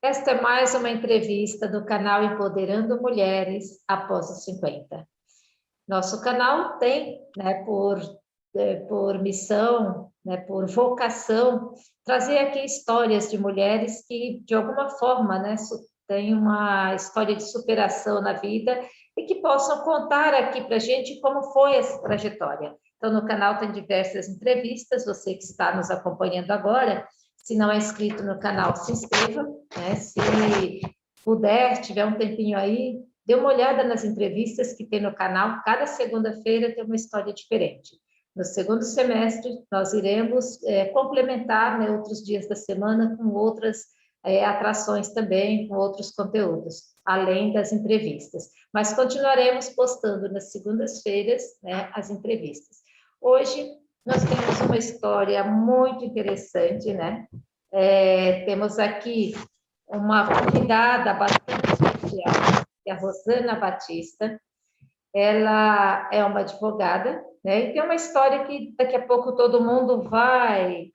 Esta é mais uma entrevista do canal Empoderando Mulheres após os 50. Nosso canal tem, por missão, por vocação, trazer aqui histórias de mulheres que, de alguma forma, têm uma história de superação na vida e que possam contar aqui para a gente como foi essa trajetória. Então, no canal tem diversas entrevistas, você que está nos acompanhando agora, se não é inscrito no canal, se inscreva, se puder, tiver um tempinho aí, dê uma olhada nas entrevistas que tem no canal, cada segunda-feira tem uma história diferente. No segundo semestre, nós iremos complementar outros dias da semana com outras atrações também, com outros conteúdos, além das entrevistas. Mas continuaremos postando nas segundas-feiras as entrevistas. Hoje, nós temos uma história muito interessante, temos aqui uma convidada bastante especial, que é a Rosana Batista. Ela é uma advogada, e tem uma história que daqui a pouco todo mundo vai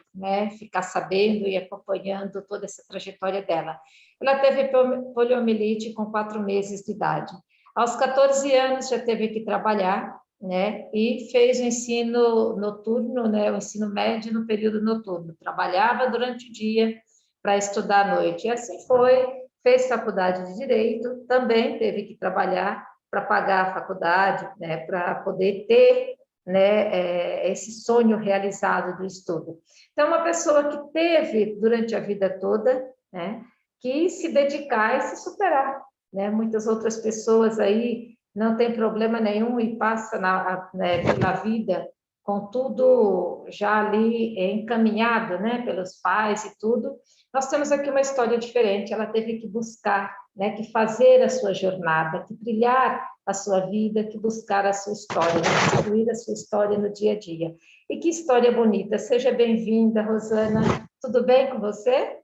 ficar sabendo e acompanhando toda essa trajetória dela. Ela teve poliomielite com 4 meses de idade. Aos 14 anos já teve que trabalhar, e fez o ensino noturno, o ensino médio no período noturno. Trabalhava durante o dia para estudar à noite. E assim foi, fez faculdade de Direito, também teve que trabalhar para pagar a faculdade, para poder ter esse sonho realizado do estudo. Então, uma pessoa que teve, durante a vida toda, que se dedicar e se superar. Muitas outras pessoas aí não tem problema nenhum e passa pela vida com tudo já ali encaminhado, pelos pais e tudo. Nós temos aqui uma história diferente, ela teve que buscar, que fazer a sua jornada, que trilhar a sua vida, que buscar a sua história, construir a sua história no dia a dia. E que história bonita. Seja bem-vinda, Rosana. Tudo bem com você?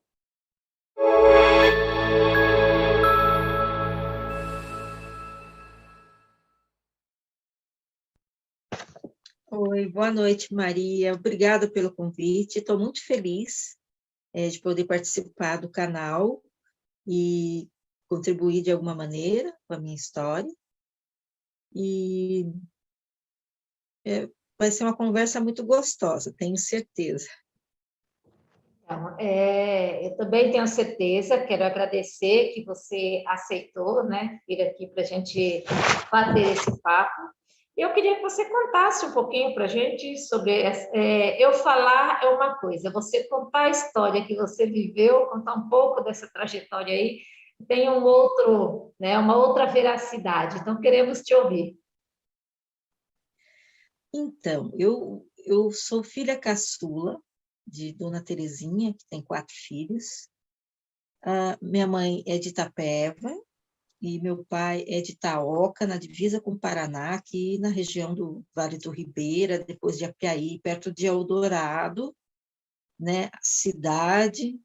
Oi, boa noite, Maria. Obrigada pelo convite. Estou muito feliz de poder participar do canal e contribuir de alguma maneira com a minha história. E vai ser uma conversa muito gostosa, tenho certeza. Então, eu também tenho certeza, quero agradecer que você aceitou, vir aqui para a gente bater esse papo. Eu queria que você contasse um pouquinho para a gente sobre... eu falar é uma coisa, você contar a história que você viveu, contar um pouco dessa trajetória aí, tem uma outra veracidade. Então, queremos te ouvir. Então, eu sou filha caçula de Dona Terezinha, que tem 4 filhos. Minha mãe é de Itapeva, e meu pai é de Itaoca, na divisa com o Paraná, aqui na região do Vale do Ribeira, depois de Apiaí, perto de Eldorado, a cidade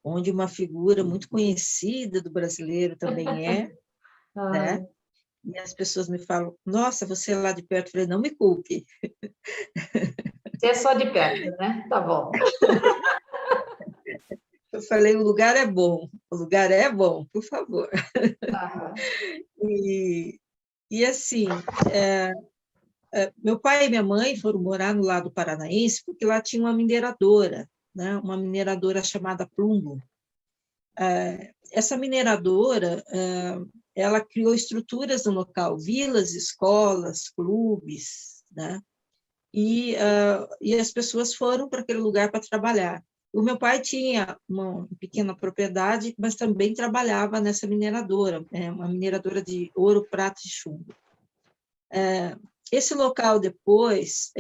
onde uma figura muito conhecida do brasileiro também é, E as pessoas me falam, nossa, você é lá de perto. Eu falei, não me culpe. Você é só de perto, né? Tá bom. Eu falei, o lugar é bom, por favor. E assim, meu pai e minha mãe foram morar no lado paranaense porque lá tinha uma mineradora, uma mineradora chamada Plumbo. Essa mineradora, ela criou estruturas no local, vilas, escolas, clubes, e as pessoas foram para aquele lugar para trabalhar. O meu pai tinha uma pequena propriedade, mas também trabalhava nessa mineradora, uma mineradora de ouro, prata e chumbo. Esse local depois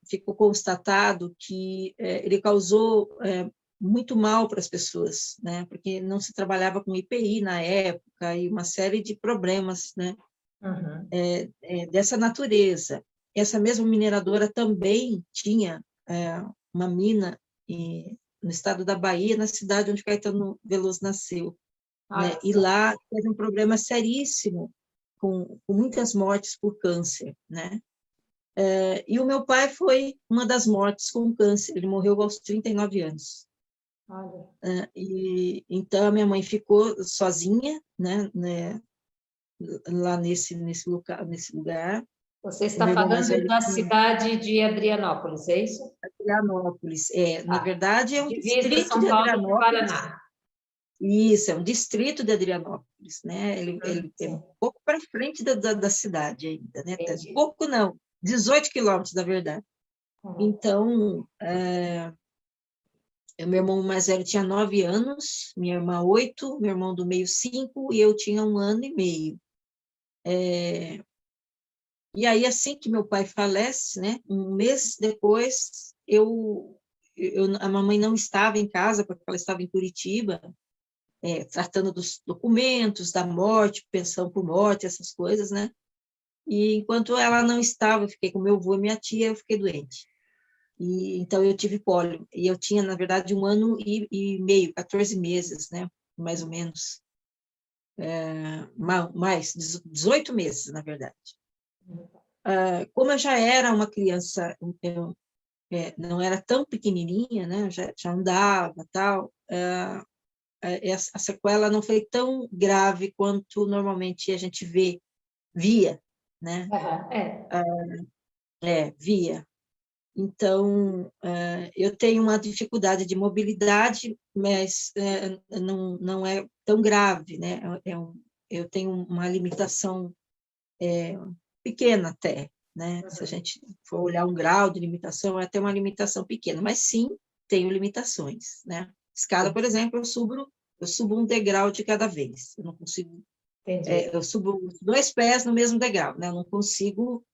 ficou constatado que ele causou muito mal para as pessoas, porque não se trabalhava com IPI na época e uma série de problemas, dessa natureza. Essa mesma mineradora também tinha uma mina no estado da Bahia, na cidade onde Caetano Veloso nasceu. E lá teve um problema seríssimo, com muitas mortes por câncer. E o meu pai foi uma das mortes com câncer, ele morreu aos 39 anos. Olha. E então a minha mãe ficou sozinha, né, lá nesse lugar. Você O está meu irmão mais falando velho da tinha cidade de Adrianópolis, é isso? Adrianópolis. Na Ah, verdade, é um divisa distrito de São Paulo com Adrianópolis. Paraná. Isso, é um distrito de Adrianópolis, né? Ele é um Sim, pouco para frente da cidade ainda, né? entendi. Pouco não, 18 quilômetros, na verdade. Uhum. Então, meu irmão mais velho tinha 9 anos, minha irmã 8, meu irmão do meio 5 e eu tinha 1 ano e meio. E aí, assim que meu pai falece, né? Um mês depois, a mamãe não estava em casa, porque ela estava em Curitiba, tratando dos documentos, da morte, pensão por morte, essas coisas, né? E enquanto ela não estava, eu fiquei com meu avô e minha tia, eu fiquei doente. E então eu tive pólio. E eu tinha, na verdade, 1 ano e meio, 14 meses, né? Mais ou menos. Mais, 18 meses, na verdade. Como eu já era uma criança, não era tão pequenininha, né? Já andava, tal. A sequela não foi tão grave quanto normalmente a gente via, né? Aham, é. Via. Então, eu tenho uma dificuldade de mobilidade, mas não é tão grave, né? Eu tenho uma limitação pequena até, né? Se a Uhum. gente for olhar um grau de limitação, é até uma limitação pequena, mas sim, tenho limitações, né? Escada, Sim, por exemplo, eu subo um degrau de cada vez. Eu não consigo, entendi. eu subo os 2 pés no mesmo degrau, né? Eu não consigo,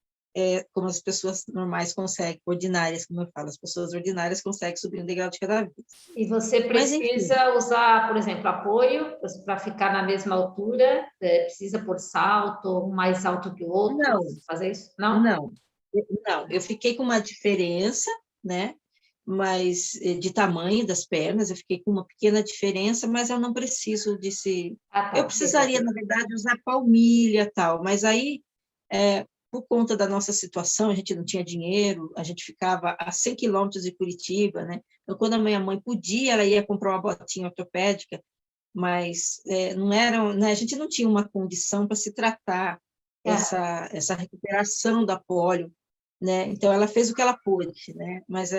como as pessoas normais conseguem, ordinárias, como eu falo, as pessoas ordinárias conseguem subir um degrau de cada vez. E você Mas, enfim, precisa usar, por exemplo, apoio para ficar na mesma altura? Precisa pôr salto, um mais alto que o outro? não, Fazer isso? Não? não, não, eu fiquei com uma diferença, né? Mas de tamanho das pernas, eu fiquei com uma pequena diferença, mas eu não preciso desse. Ah, Eu tá. precisaria, Resolveu. na verdade, usar palmilha tal, mas aí, por conta da nossa situação, a gente não tinha dinheiro, a gente ficava a 100 quilômetros de Curitiba, né? Então, quando a minha mãe podia, ela ia comprar uma botinha ortopédica, mas não era, né? A gente não tinha uma condição para se tratar Ah, essa recuperação da polio, né? Então ela fez o que ela pôde, né? Mas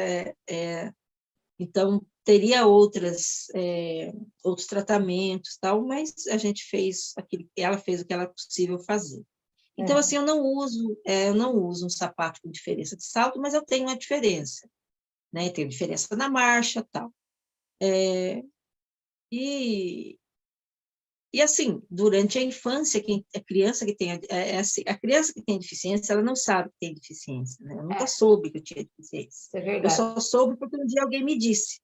então teria outros tratamentos, tal, mas a gente fez aquilo, ela fez o que era possível fazer. Então é. assim eu não uso um sapato com diferença de salto, mas eu tenho uma diferença, né? Tenho diferença na marcha, tal. E assim, durante a infância, a criança que tem assim, a criança que tem deficiência, ela não sabe que tem deficiência, né? Eu nunca É, soube que eu tinha deficiência. isso é Eu verdade. só soube porque um dia alguém me disse,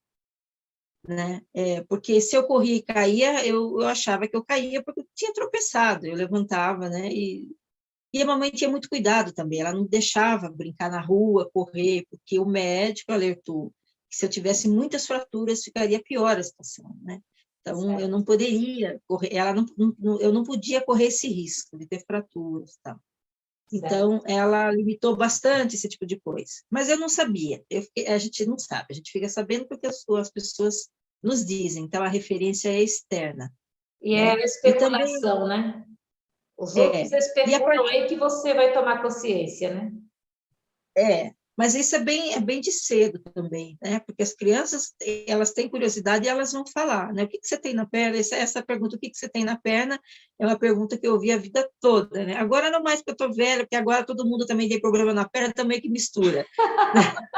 né? Porque se eu corria e caía, eu achava que eu caía porque eu tinha tropeçado. Eu levantava, né? E a mamãe tinha muito cuidado também. Ela não deixava brincar na rua, correr, porque o médico alertou que se eu tivesse muitas fraturas ficaria pior a situação, né? Então, eu Certo, não poderia correr, eu não podia correr esse risco de ter fraturas, tal. certo. Então, ela limitou bastante esse tipo de coisa. Mas eu não sabia, a gente não sabe, a gente fica sabendo porque as pessoas nos dizem, então a referência é externa, E é né? E também, especulação, né? Os outros é, e a especulam partir, aí que você vai tomar consciência, né? mas isso é bem de cedo também, né? Porque as crianças, elas têm curiosidade e elas vão falar, né? O que você tem na perna? Essa pergunta, o que você tem na perna, é uma pergunta que eu ouvi a vida toda, né? Agora não mais porque eu estou velha, porque agora todo mundo também tem problema na perna, também que mistura. Tá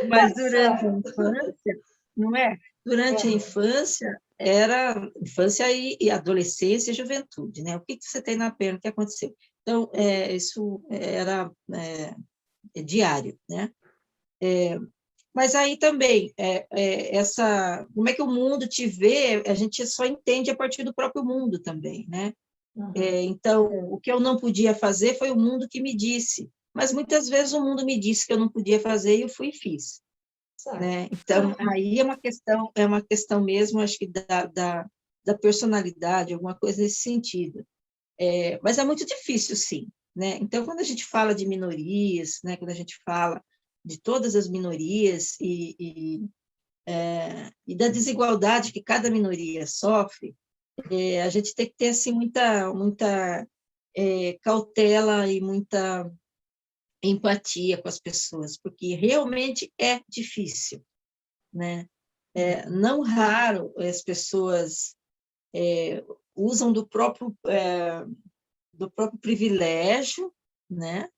Mas durante a certo. infância, não é? Durante a É. infância, era infância e adolescência e juventude, né? O que você tem na perna? O que aconteceu? Então, isso era diário, né? Mas aí também, como é que o mundo te vê, a gente só entende a partir do próprio mundo também, né? Uhum. Então, o que eu não podia fazer foi o mundo que me disse, mas muitas vezes o mundo me disse que eu não podia fazer e eu fui e fiz, Certo. né? Então, aí é uma questão mesmo, acho que da personalidade, alguma coisa nesse sentido. Mas é muito difícil, sim, né? Então, quando a gente fala de minorias, né? Quando a gente fala de todas as minorias e da desigualdade que cada minoria sofre, a gente tem que ter assim, muita cautela e muita empatia com as pessoas, porque realmente é difícil, né? Não raro as pessoas usam do próprio privilégio, né,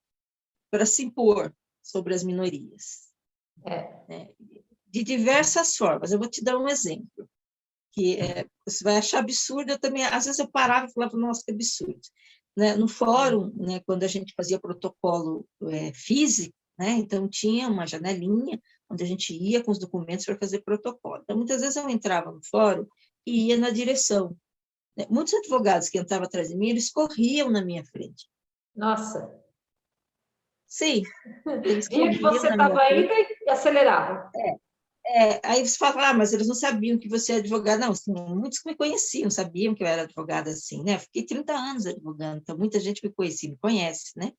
para se impor sobre as minorias, né? De diversas formas. Eu vou te dar um exemplo, que você vai achar absurdo, eu também, às vezes eu parava e falava, nossa, que absurdo. Né? No fórum, né, quando a gente fazia protocolo físico, né, então tinha uma janelinha onde a gente ia com os documentos para fazer protocolo. Então, muitas vezes eu entrava no fórum e ia na direção. Né? Muitos advogados que entravam atrás de mim, eles corriam na minha frente. Nossa! Sim, eles Via que corriam você na minha estava indo frente. e acelerava. Aí você fala, mas eles não sabiam que você é advogada. Não, assim, muitos que me conheciam sabiam que eu era advogada assim, né? Fiquei 30 anos advogando, então muita gente me conhecia, me conhece, né?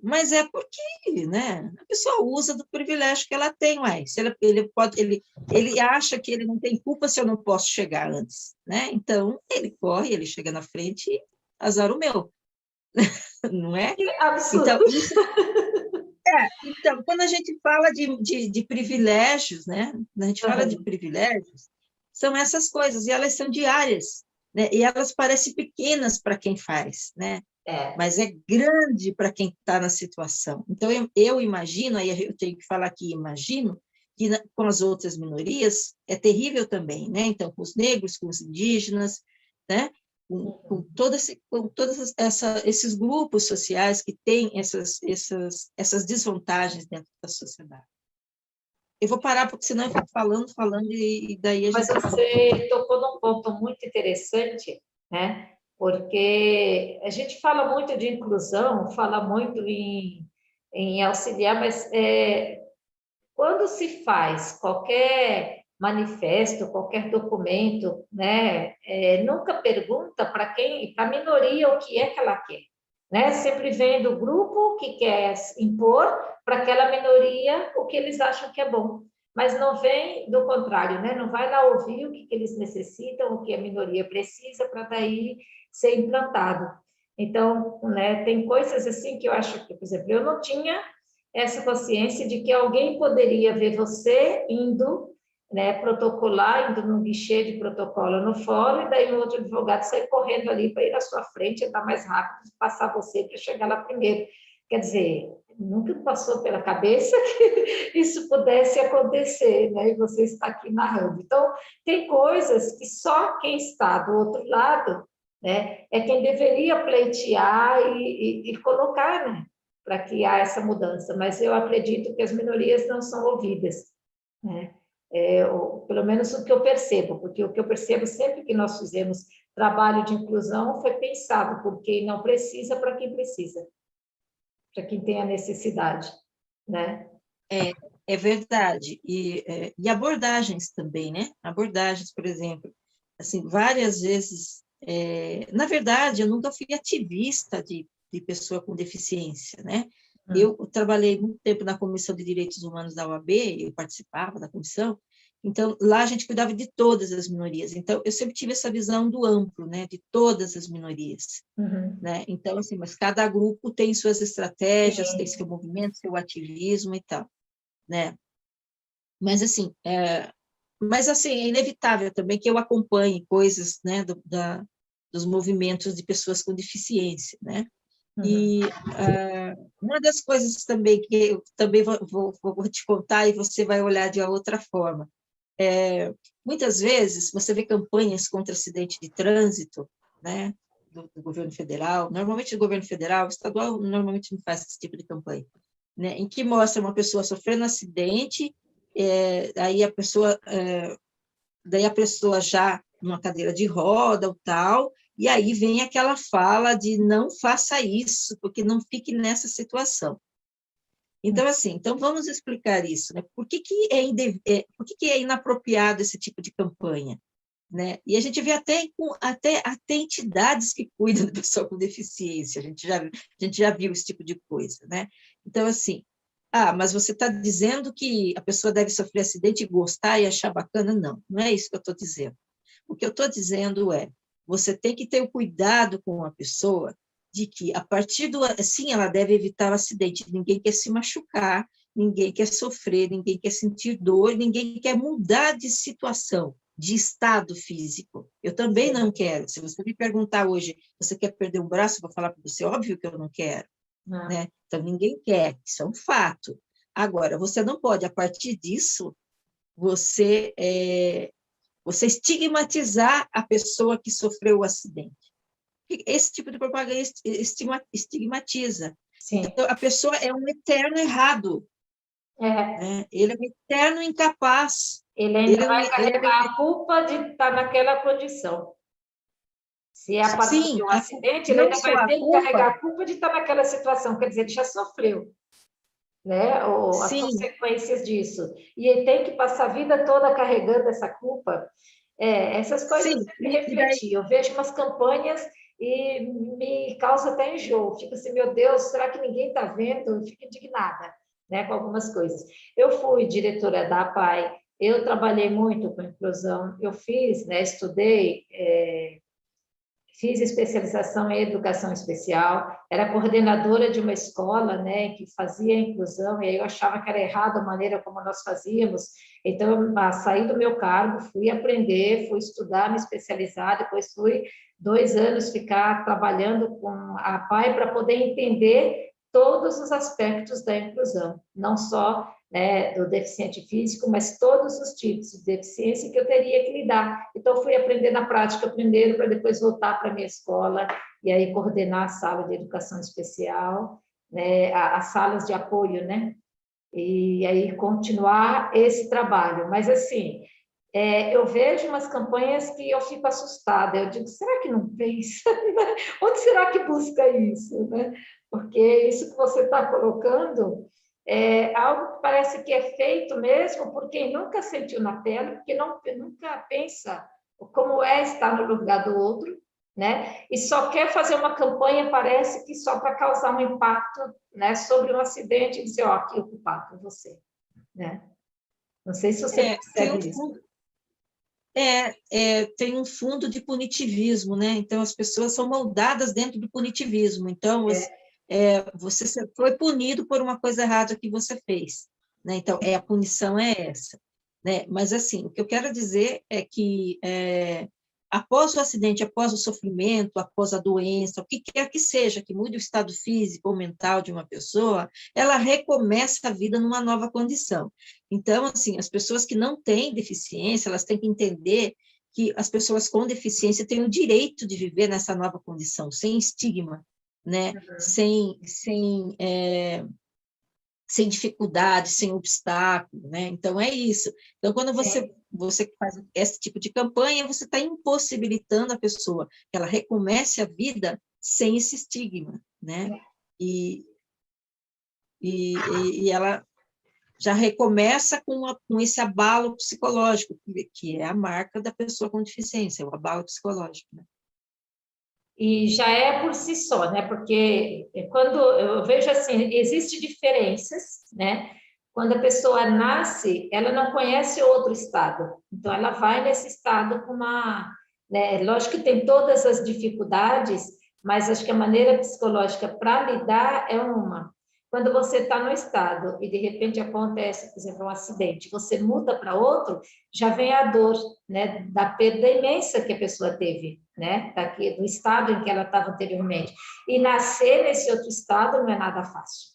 Mas é porque, né? A pessoa usa do privilégio que ela tem, ué. Se ele acha que ele não tem culpa se eu não posso chegar antes, né? Então, ele corre, ele chega na frente, azar o meu, não é? Que absurdo! Então, quando a gente fala de privilégios, né? Quando a gente fala de privilégios, são essas coisas, e elas são diárias, né? E elas parecem pequenas para quem faz, né? Mas é grande para quem está na situação. Então, eu imagino, aí eu tenho que falar que imagino, que com as outras minorias é terrível também, né? Então, com os negros, com os indígenas, né? Com todos esses grupos sociais que têm essas desvantagens dentro da sociedade. Eu vou parar, porque senão eu fico falando, e daí a Mas gente... você tocou num ponto muito interessante, né? Porque a gente fala muito de inclusão, fala muito em auxiliar, mas quando se faz qualquer manifesto, qualquer documento, né, nunca pergunta para quem, para a minoria o que é que ela quer, né? Sempre vem do grupo que quer impor para aquela minoria o que eles acham que é bom, mas não vem do contrário, né? Não vai lá ouvir o que eles necessitam, o que a minoria precisa para daí ser implantado. Então, né, tem coisas assim que eu acho que, por exemplo, eu não tinha essa consciência de que alguém poderia ver você indo, né, protocolar, indo num guichê de protocolo no fórum, e daí um outro advogado sair correndo ali para ir à sua frente, andar mais rápido, passar você para chegar lá primeiro. Quer dizer, nunca passou pela cabeça que isso pudesse acontecer, né? E você está aqui narrando. Então, tem coisas que só quem está do outro lado, né, é quem deveria pleitear e colocar, né, para criar essa mudança, mas eu acredito que as minorias não são ouvidas, né? Pelo menos o que eu percebo, porque o que eu percebo sempre que nós fizemos trabalho de inclusão foi pensado por quem não precisa para quem precisa, para quem tem a necessidade, né? É verdade. E abordagens também, né? Abordagens, por exemplo, assim, várias vezes... na verdade, eu nunca fui ativista de pessoa com deficiência, né? Eu trabalhei muito tempo na Comissão de Direitos Humanos da OAB, eu participava da comissão, então lá a gente cuidava de todas as minorias. Então, eu sempre tive essa visão do amplo, né? De todas as minorias. Né? Então, assim, mas cada grupo tem suas estratégias, tem seu movimento, seu ativismo e tal, né? Mas assim, é inevitável também que eu acompanhe coisas, né, dos movimentos de pessoas com deficiência, né? E uma das coisas também que eu também vou te contar e você vai olhar de outra forma. Muitas vezes você vê campanhas contra acidente de trânsito, né, do governo federal, normalmente do governo federal, o estadual normalmente não faz esse tipo de campanha, né, em que mostra uma pessoa sofrendo acidente, daí a pessoa já numa cadeira de roda ou tal, e aí vem aquela fala de não faça isso, porque não fique nessa situação. Então, assim, vamos explicar isso, né? Por que é inapropriado esse tipo de campanha? Né? E a gente vê até entidades que cuidam da pessoa com deficiência, a gente já viu esse tipo de coisa, né? Então, assim, Ah, mas você está dizendo que a pessoa deve sofrer acidente e gostar e achar bacana? Não, não é isso que eu estou dizendo. O que eu estou dizendo é, você tem que ter o cuidado com a pessoa de que, a partir do... Sim, ela deve evitar o acidente. Ninguém quer se machucar, ninguém quer sofrer, ninguém quer sentir dor, ninguém quer mudar de situação, de estado físico. Eu também não quero. Se você me perguntar hoje, você quer perder um braço? Eu vou falar para você, óbvio que eu não quero. Não. Né? Então, ninguém quer, isso é um fato. Agora, você não pode, a partir disso, você, você estigmatizar a pessoa que sofreu o acidente. Esse tipo de propaganda estigmatiza. Sim. Então, a pessoa é um eterno errado, É. né? Ele é um eterno incapaz. Ele ainda Ele, vai ele é carregar a culpa de estar naquela condição. Se é a partir de sim, um acidente, ele não ainda só vai a ter que carregar culpa, a culpa de estar naquela situação, quer dizer, ele já sofreu, né? Ou as sim, consequências disso. E ele tem que passar a vida toda carregando essa culpa. Essas coisas eu sim, sempre e daí, refleti. Eu vejo umas campanhas e me causa até enjoo. Fico assim, meu Deus, será que ninguém está vendo? Eu fico indignada, né, com algumas coisas. Eu fui diretora da APAE, eu trabalhei muito com inclusão, eu fiz, né, estudei, fiz especialização em educação especial, era coordenadora de uma escola, né, que fazia inclusão, e aí eu achava que era errado a maneira como nós fazíamos, então eu saí do meu cargo, fui aprender, fui estudar, me especializar, depois fui 2 anos ficar trabalhando com a PAI para poder entender todos os aspectos da inclusão, não só, né, do deficiente físico, mas todos os tipos de deficiência que eu teria que lidar. Então, fui aprender na prática primeiro, para depois voltar para a minha escola e aí coordenar a sala de educação especial, né, as salas de apoio, né? E aí continuar esse trabalho. Mas, assim, eu vejo umas campanhas que eu fico assustada. Eu digo, será que não pensa? Onde será que busca isso? Né? Porque isso que você está colocando é algo que parece que é feito mesmo por quem nunca sentiu na pele, porque nunca pensa como é estar no lugar do outro, né? E só quer fazer uma campanha, parece que só para causar um impacto, né, sobre um acidente e dizer, ó, aqui o culpado é você, né? Não sei se você tem um percebe isso. fundo, tem um fundo de punitivismo, né? Então, as pessoas são moldadas dentro do punitivismo. Então, É, você foi punido por uma coisa errada que você fez, né? Então, a punição é essa, né? Mas, assim, o que eu quero dizer é que, após o acidente, após o sofrimento, após a doença, o que quer que seja, que mude o estado físico ou mental de uma pessoa, ela recomeça a vida numa nova condição. Então, assim, as pessoas que não têm deficiência, elas têm que entender que as pessoas com deficiência têm o direito de viver nessa nova condição, sem estigma, né? Sem dificuldade, sem obstáculo, né? Então, é isso. Então, quando sim. você faz esse tipo de campanha, você está impossibilitando a pessoa que ela recomece a vida sem esse estigma, né? E, e ela já recomeça com esse abalo psicológico, que é a marca da pessoa com deficiência, o abalo psicológico, né? E já é por si só, né? Porque quando eu vejo assim, existem diferenças, né? Quando a pessoa nasce, ela não conhece outro estado. Então, ela vai nesse estado com uma, né? Lógico que tem todas as dificuldades, mas acho que a maneira psicológica para lidar é uma. Quando você está no estado e de repente acontece, por exemplo, um acidente, você muda para outro, já vem a dor, né, da perda imensa que a pessoa teve, né, daqui, do estado em que ela estava anteriormente. E nascer nesse outro estado não é nada fácil,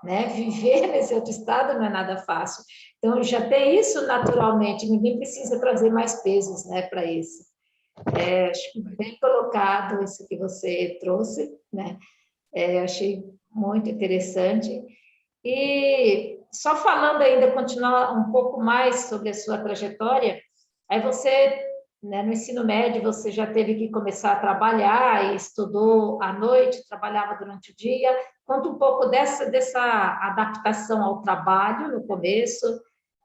né? Viver nesse outro estado não é nada fácil. Então, já tem isso naturalmente, ninguém precisa trazer mais pesos, né, para isso. Acho que bem colocado isso que você trouxe, né? Achei muito interessante. E só falando ainda, continuar um pouco mais sobre a sua trajetória, aí você, né, no ensino médio, você já teve que começar a trabalhar e estudou à noite, trabalhava durante o dia. Conta um pouco dessa adaptação ao trabalho no começo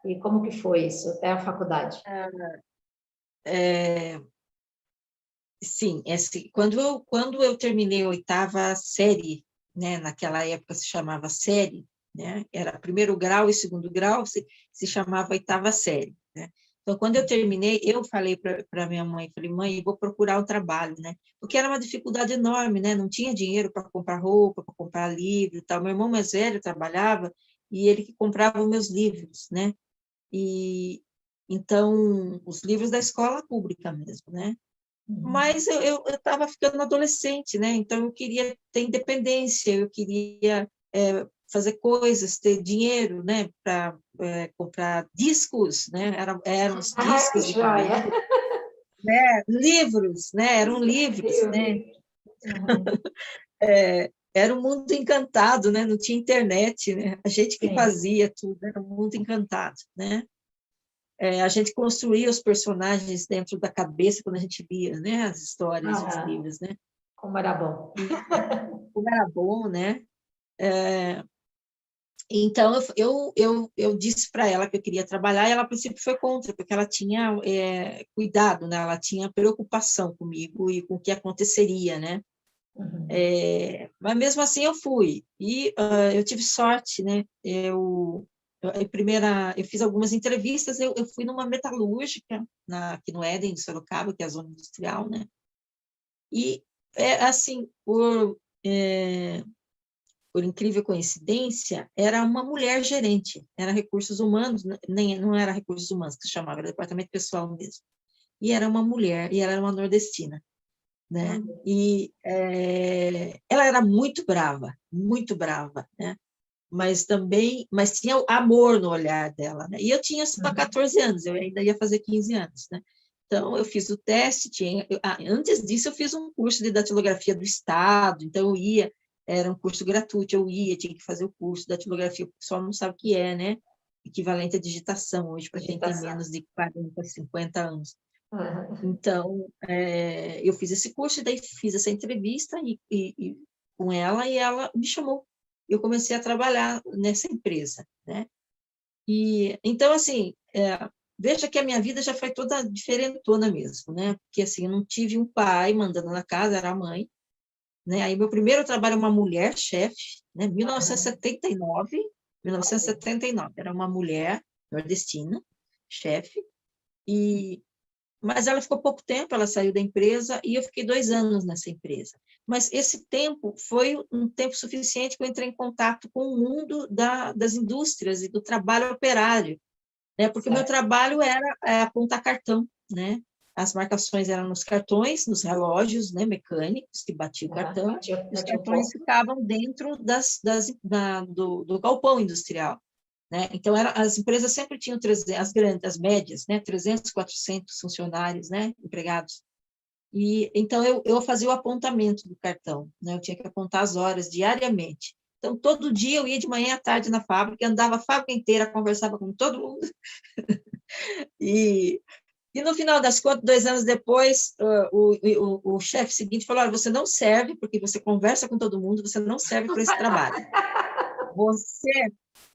e como que foi isso até a faculdade. É, sim, assim, quando eu terminei a oitava série, né, naquela época se chamava série, né? Era primeiro grau e segundo grau, se chamava oitava série, né? Então, quando eu terminei, eu falei para minha mãe, falei, mãe, eu vou procurar um trabalho, né? Porque era uma dificuldade enorme, né? Não tinha dinheiro para comprar roupa, para comprar livro e tal. Meu irmão mais velho trabalhava e ele que comprava os meus livros, né? E então, os livros da escola pública mesmo, né? Mas eu estava ficando adolescente, né? Então eu queria ter independência, eu queria fazer coisas, ter dinheiro, né? Para comprar discos, né? Eram os Ah, que discos de joia! vinil, né? Livros, né? Eram livros, Meu né? livro. Uhum. Era um mundo encantado, né? Não tinha internet, né? A gente que Sim. fazia tudo, era um mundo encantado, né? A gente construía os personagens dentro da cabeça quando a gente lia, né? As histórias e os Ah, livros, né? como era bom. E como era bom, né? Então, eu disse para ela que eu queria trabalhar e ela, a princípio, foi contra, porque ela tinha cuidado, né? Ela tinha preocupação comigo e com o que aconteceria, né? Uhum. Mas, mesmo assim, eu fui. E eu tive sorte, né? Eu fiz algumas entrevistas, eu fui numa metalúrgica, aqui no Éden, em Sorocaba, que é a zona industrial, né? E, assim, por incrível coincidência, era uma mulher gerente, era recursos humanos, nem não era recursos humanos que se chamava, era departamento pessoal mesmo. E era uma mulher, e ela era uma nordestina, né? E ela era muito brava, né? Mas tinha o amor no olhar dela, né? E eu tinha só Uhum. 14 anos, eu ainda ia fazer 15 anos, né? Então, eu fiz o teste, antes disso, eu fiz um curso de datilografia do Estado, então eu ia, era um curso gratuito, eu ia, tinha que fazer o curso de datilografia, o pessoal não sabe o que é, né? Equivalente à digitação, hoje, para quem tem Agitação. menos de 40, 50 anos. Uhum. Então, eu fiz esse curso, e daí fiz essa entrevista com ela, e ela me chamou. Eu comecei a trabalhar nessa empresa, né? E então, assim, veja que a minha vida já foi toda diferentona mesmo, né? Porque assim, eu não tive um pai mandando na casa, era a mãe, né? Aí meu primeiro trabalho é uma mulher chefe, né? Uhum. 1979, era uma mulher nordestina, chefe, e mas ela ficou pouco tempo, ela saiu da empresa e eu fiquei 2 anos nessa empresa. Mas esse tempo foi um tempo suficiente para eu entrar em contato com o mundo das indústrias e do trabalho operário, né? Porque o meu Certo. trabalho era apontar cartão, né? As marcações eram nos cartões, nos relógios, né, mecânicos que batiam o Uhum. cartão, e os Batia o cartões ponto. ficavam dentro do galpão industrial, né? Então, as empresas sempre tinham 300, as grandes, as médias, né? 300, 400 funcionários, né? Empregados. E então eu fazia o apontamento do cartão, né? Eu tinha que apontar as horas diariamente. Então, todo dia eu ia de manhã à tarde na fábrica, andava a fábrica inteira, conversava com todo mundo. E, e no final das contas, 2 anos depois, o chefe seguinte falou: olha, você não serve, porque você conversa com todo mundo, você não serve para esse trabalho.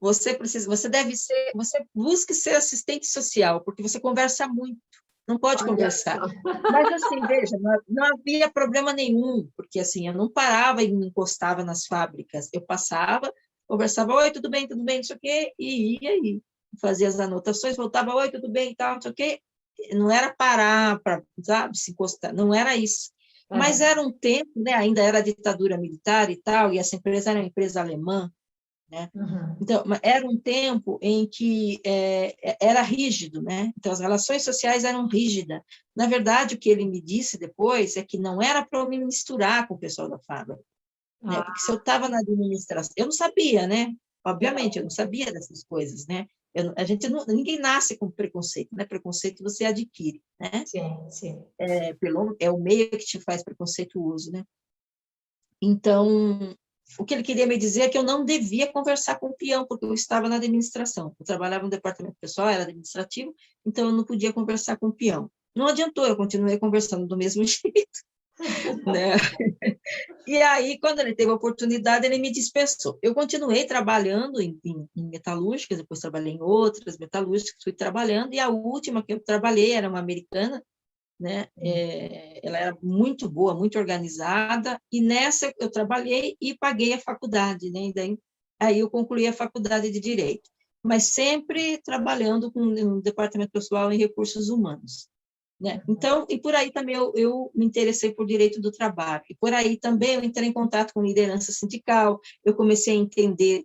Você, você deve ser, você busque ser assistente social, porque você conversa muito, não pode Olha conversar. só. Mas assim, veja, não havia problema nenhum, porque assim, eu não parava e me encostava nas fábricas, eu passava, conversava, oi, tudo bem, não sei o quê, e ia aí, fazia as anotações, voltava, oi, tudo bem, tal, não sei o quê. Não era parar para, sabe, se encostar, não era isso. Mas Uhum. era um tempo, né, ainda era ditadura militar e tal, e essa empresa era uma empresa alemã, né? Uhum. Então, era um tempo em que era rígido, né? Então, as relações sociais eram rígidas. Na verdade, o que ele me disse depois é que não era para eu me misturar com o pessoal da fábrica, né? Porque se eu Ah, estava na administração, eu não sabia, né? Obviamente, eu uhum. não sabia dessas coisas, né? A gente ninguém nasce com preconceito, né? Preconceito você adquire, né? Sim, sim. É o meio que te faz preconceituoso, né? Então, o que ele queria me dizer é que eu não devia conversar com o peão, porque eu estava na administração. Eu trabalhava no departamento pessoal, era administrativo, então eu não podia conversar com o peão. Não adiantou, eu continuei conversando do mesmo jeito, né? E aí, quando ele teve a oportunidade, ele me dispensou. Eu continuei trabalhando em metalúrgicas, depois trabalhei em outras metalúrgicas, fui trabalhando, e a última que eu trabalhei era uma americana, né? Ela era muito boa, muito organizada, e nessa eu trabalhei e paguei a faculdade, né? E daí aí eu concluí a faculdade de Direito, mas sempre trabalhando com o departamento pessoal em recursos humanos, né? Então, e por aí também eu me interessei por direito do trabalho, e por aí também eu entrei em contato com liderança sindical, eu comecei a entender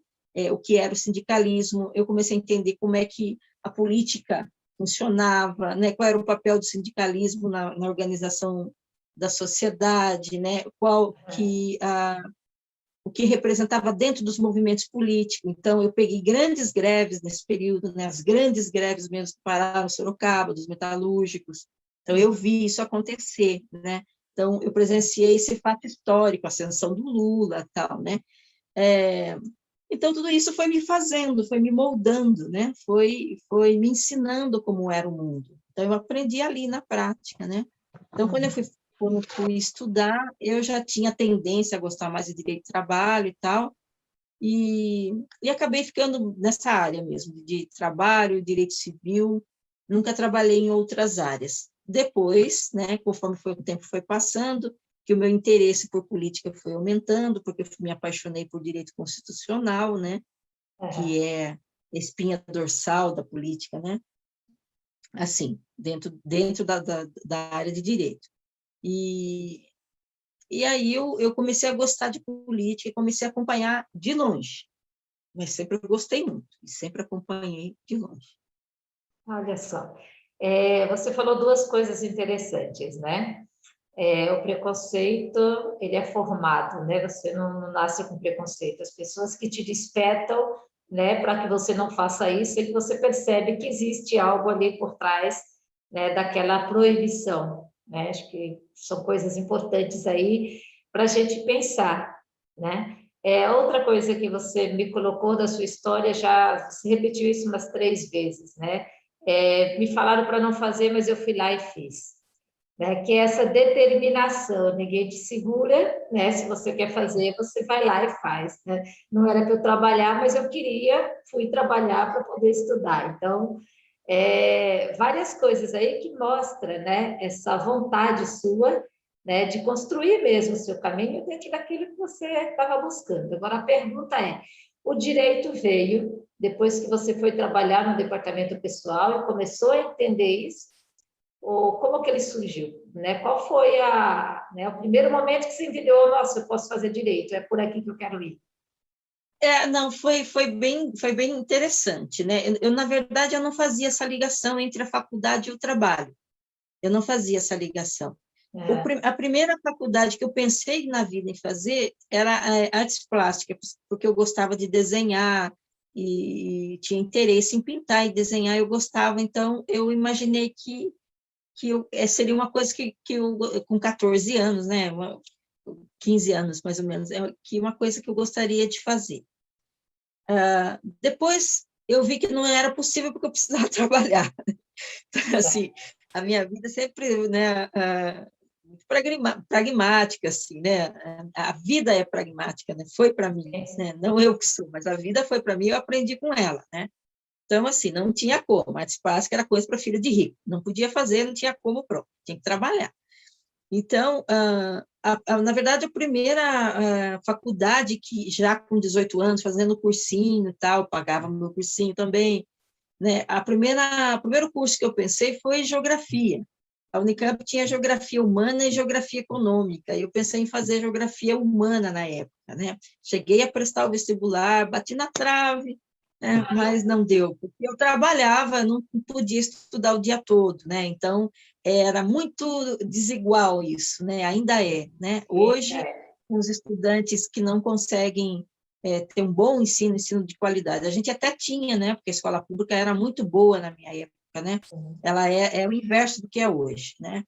o que era o sindicalismo, eu comecei a entender como é que a política funcionava, né? Qual era o papel do sindicalismo na organização da sociedade, né? O que representava dentro dos movimentos políticos. Então, eu peguei grandes greves nesse período, né? As grandes greves mesmo que pararam em Sorocaba, dos metalúrgicos. Então, eu vi isso acontecer, né? Então, eu presenciei esse fato histórico, a ascensão do Lula, tal, né? Então, tudo isso foi me fazendo, foi me moldando, né? Foi me ensinando como era o mundo. Então, eu aprendi ali na prática, né? Então, quando eu fui estudar, eu já tinha tendência a gostar mais de direito de trabalho e tal, e acabei ficando nessa área mesmo, de trabalho, direito civil, nunca trabalhei em outras áreas. Depois, né, conforme o tempo foi passando, que o meu interesse por política foi aumentando, porque eu me apaixonei por direito constitucional, né, que é a espinha dorsal da política, né, assim, dentro da área de direito. E aí eu comecei a gostar de política e comecei a acompanhar de longe, mas sempre gostei muito, e sempre acompanhei de longe. Olha só, você falou duas coisas interessantes, né? O preconceito, ele é formado, né? Você não nasce com preconceito. As pessoas que te despertam, né, para que você não faça isso, é que você percebe que existe algo ali por trás, né, daquela proibição, né? Acho que são coisas importantes aí para a gente pensar, né? Outra coisa que você me colocou da sua história, já se repetiu isso umas 3 vezes, né? Me falaram para não fazer, mas eu fui lá e fiz, né? Que é essa determinação, ninguém te segura, né? Se você quer fazer, você vai lá e faz, né? Não era para eu trabalhar, mas eu queria, fui trabalhar para poder estudar. Então, várias coisas aí que mostram, né? Essa vontade sua, né? De construir mesmo o seu caminho dentro daquilo que você estava buscando. Agora, a pergunta é, o direito veio depois que você foi trabalhar no departamento pessoal e começou a entender isso, ou como que ele surgiu, né? Qual foi né, o primeiro momento que você entendeu, nossa, eu posso fazer direito, é por aqui que eu quero ir? Não, foi bem interessante, né? Na verdade, eu não fazia essa ligação entre a faculdade e o trabalho. Eu não fazia essa ligação. A primeira faculdade que eu pensei na vida em fazer era artes plásticas, porque eu gostava de desenhar e tinha interesse em pintar e desenhar, eu gostava, então eu imaginei que seria uma coisa que eu, com 14 anos, né, 15 anos mais ou menos, que uma coisa que eu gostaria de fazer. Depois eu vi que não era possível porque eu precisava trabalhar. Então, assim, a minha vida sempre, né, muito pragmática, assim, né? A vida é pragmática, né? Foi para mim, né? Não eu que sou, mas a vida foi para mim, eu aprendi com ela, né? Então, assim, não tinha como, artes plásticas era coisa para filho de rico, não podia fazer, não tinha como, pronto, tinha que trabalhar. Então, na verdade, a primeira faculdade que, já com 18 anos, fazendo cursinho e tal, pagava meu cursinho também, né? O primeiro curso que eu pensei foi geografia. A Unicamp tinha geografia humana e geografia econômica, e eu pensei em fazer geografia humana na época, né? Cheguei a prestar o vestibular, bati na trave, né? Mas não deu, porque eu trabalhava, não podia estudar o dia todo, né? Então, era muito desigual isso, né? Ainda é, né? Hoje, os estudantes que não conseguem ter um bom ensino de qualidade, a gente até tinha, né? Porque a escola pública era muito boa na minha época, né? Ela é o inverso do que é hoje, né?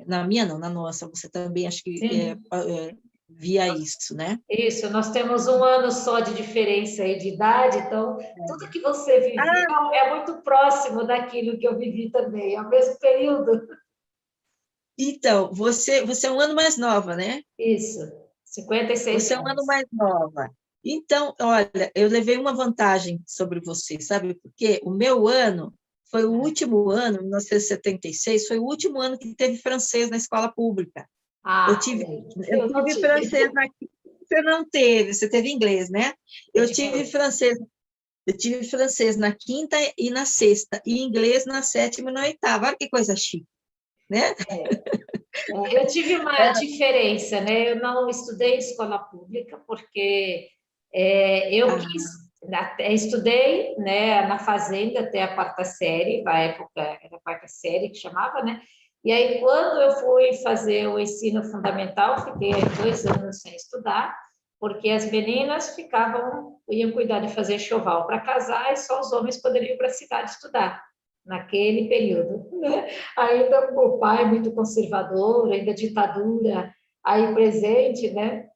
Na minha não, na nossa, você também acho que via isso, né? Isso, nós temos 1 ano só de diferença aí de idade, então tudo que você viveu é muito próximo daquilo que eu vivi também, é o mesmo período. Então, você é um ano mais nova, né? Isso, 56 Você é um ano anos. mais nova. Então, olha, eu levei uma vantagem sobre você, sabe por quê? O meu ano foi o último ano, 1976, foi o último ano que teve francês na escola pública. Eu tive Eu não tive. francês na você não teve, você teve inglês, né? Eu tive francês na quinta e na sexta, e inglês na sétima e na oitava. Olha que coisa chique, né? Eu tive uma diferença, né? Eu não estudei em escola pública porque eu quis, estudei, né, na fazenda até a quarta série, na época era a quarta série que chamava, né? E aí, quando eu fui fazer o ensino fundamental, fiquei 2 anos sem estudar, porque as meninas iam cuidar de fazer enxoval para casar e só os homens poderiam ir para a cidade estudar naquele período, né? Ainda o pai muito conservador, ainda ditadura aí presente, né?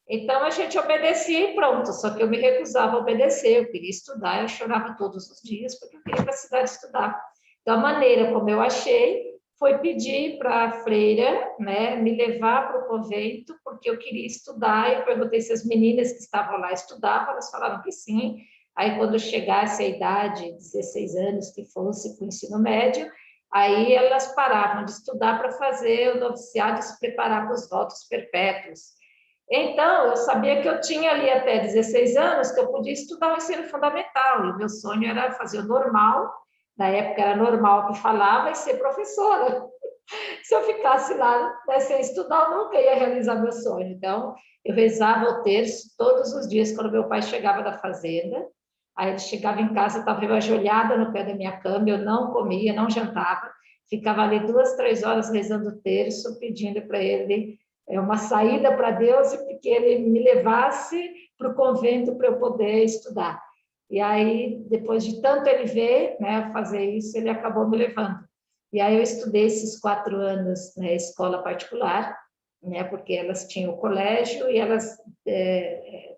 Então a gente obedecia e pronto, só que eu me recusava a obedecer, eu queria estudar, eu chorava todos os dias porque eu queria ir para a cidade estudar. Então a maneira como eu achei foi pedir para a freira, né, me levar para o convento, porque eu queria estudar, e eu perguntei se as meninas que estavam lá estudavam, elas falaram que sim. Aí, quando chegasse a idade, 16 anos, que fosse para o ensino médio, aí elas paravam de estudar para fazer o noviciado e se preparar para os votos perpétuos. Então, eu sabia que eu tinha ali até 16 anos que eu podia estudar o ensino fundamental, e o meu sonho era fazer o normal, na época era normal que falava, e ser professora. Se eu ficasse lá, né, sem estudar, eu nunca ia realizar meu sonho. Então, eu rezava o terço todos os dias quando meu pai chegava da fazenda. Aí ele chegava em casa, estava eu ajoelhada no pé da minha cama, eu não comia, não jantava, ficava ali 2, 3 horas rezando o terço, pedindo para ele uma saída para Deus e que ele me levasse para o convento para eu poder estudar. E aí, depois de tanto ele ver, né, fazer isso, ele acabou me levando. E aí eu estudei esses 4 anos na escola particular, né, porque elas tinham o colégio e elas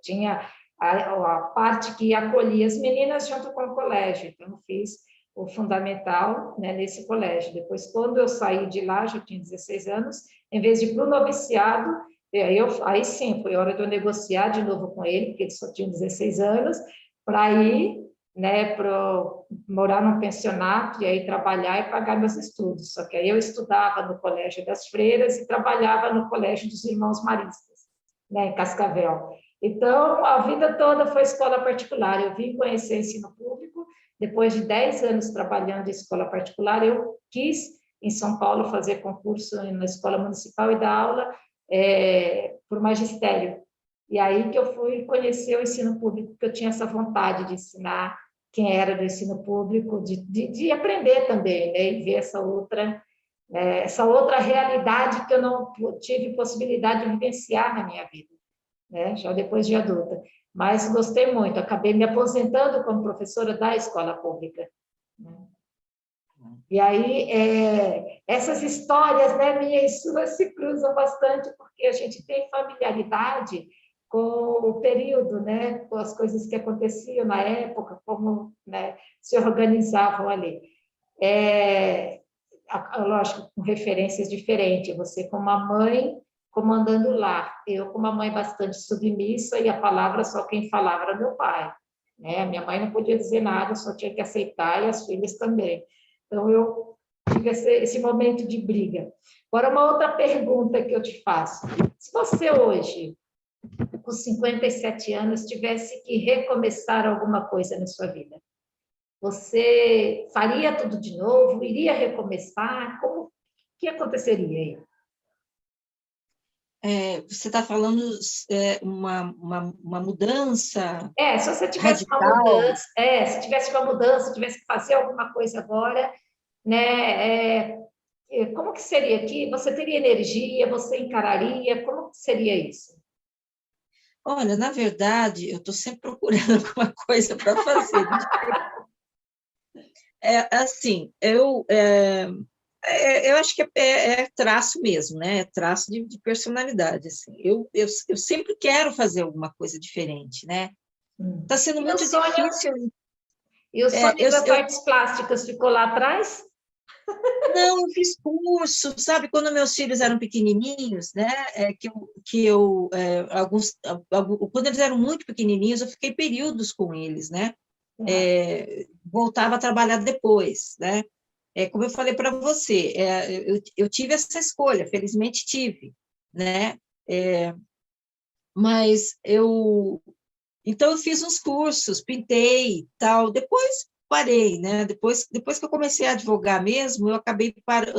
tinham a parte que acolhia as meninas junto com o colégio. Então, eu fiz o fundamental, né, nesse colégio. Depois, quando eu saí de lá, já tinha 16 anos, em vez de ir para o noviciado, aí sim, foi hora de eu negociar de novo com ele, porque ele só tinha 16 anos, para ir, né, para morar num pensionato e aí trabalhar e pagar meus estudos. Só que aí eu estudava no Colégio das Freiras e trabalhava no Colégio dos Irmãos Maristas, né, em Cascavel. Então, a vida toda foi escola particular. Eu vim conhecer ensino público, depois de 10 anos trabalhando em escola particular, eu quis, em São Paulo, fazer concurso na escola municipal e dar aula por magistério. E aí que eu fui conhecer o ensino público, porque eu tinha essa vontade de ensinar quem era do ensino público, de aprender também, né, e ver essa outra realidade que eu não tive possibilidade de vivenciar na minha vida, né, já depois de adulta. Mas gostei muito, acabei me aposentando como professora da escola pública, né? E aí, essas histórias, né, minhas e suas, se cruzam bastante, porque a gente tem familiaridade com o período, né, com as coisas que aconteciam na época, como, né, se organizavam ali. Lógico, com referências diferentes, você como uma mãe comandando o lar, eu como uma mãe bastante submissa, e a palavra só quem falava era meu pai, né? Minha mãe não podia dizer nada, só tinha que aceitar, e as filhas também. Então, eu tive esse momento de briga. Agora, uma outra pergunta que eu te faço. Se você hoje, com 57 anos, tivesse que recomeçar alguma coisa na sua vida, você faria tudo de novo? Iria recomeçar? O que aconteceria aí? Você está falando uma mudança Se você tivesse radical? uma mudança, se tivesse uma mudança, tivesse que fazer alguma coisa agora, né? Como que seria? Que você teria energia? Você encararia? Como que seria isso? Olha, na verdade, eu estou sempre procurando alguma coisa para fazer. Assim, eu acho que é traço mesmo, né? É traço de personalidade. Assim. Eu sempre quero fazer alguma coisa diferente, né? Está sendo E muito difícil. E o sonho das artes plásticas ficou lá atrás? Não, eu fiz curso, sabe? Quando meus filhos eram pequenininhos, né? Quando eles eram muito pequenininhos, eu fiquei períodos com eles, né? Voltava a trabalhar depois, né? Como eu falei para você, eu tive essa escolha, felizmente tive, né? Mas então eu fiz uns cursos, pintei, tal. Depois parei, né? Depois que eu comecei a advogar mesmo, eu acabei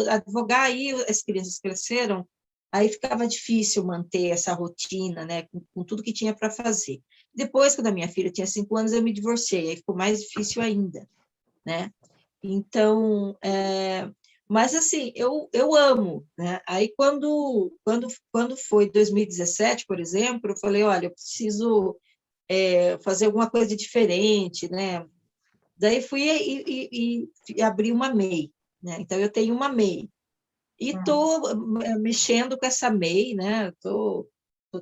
advogar, aí as crianças cresceram, aí ficava difícil manter essa rotina, né? Com tudo que tinha para fazer. Depois, quando a minha filha tinha 5 anos, eu me divorciei, aí ficou mais difícil ainda, né? Então, mas assim, eu amo, né? Aí quando foi 2017, por exemplo, eu falei, olha, eu preciso fazer alguma coisa diferente, né? Daí fui e abri uma MEI, né? Então eu tenho uma MEI e estou mexendo com essa MEI, né? Estou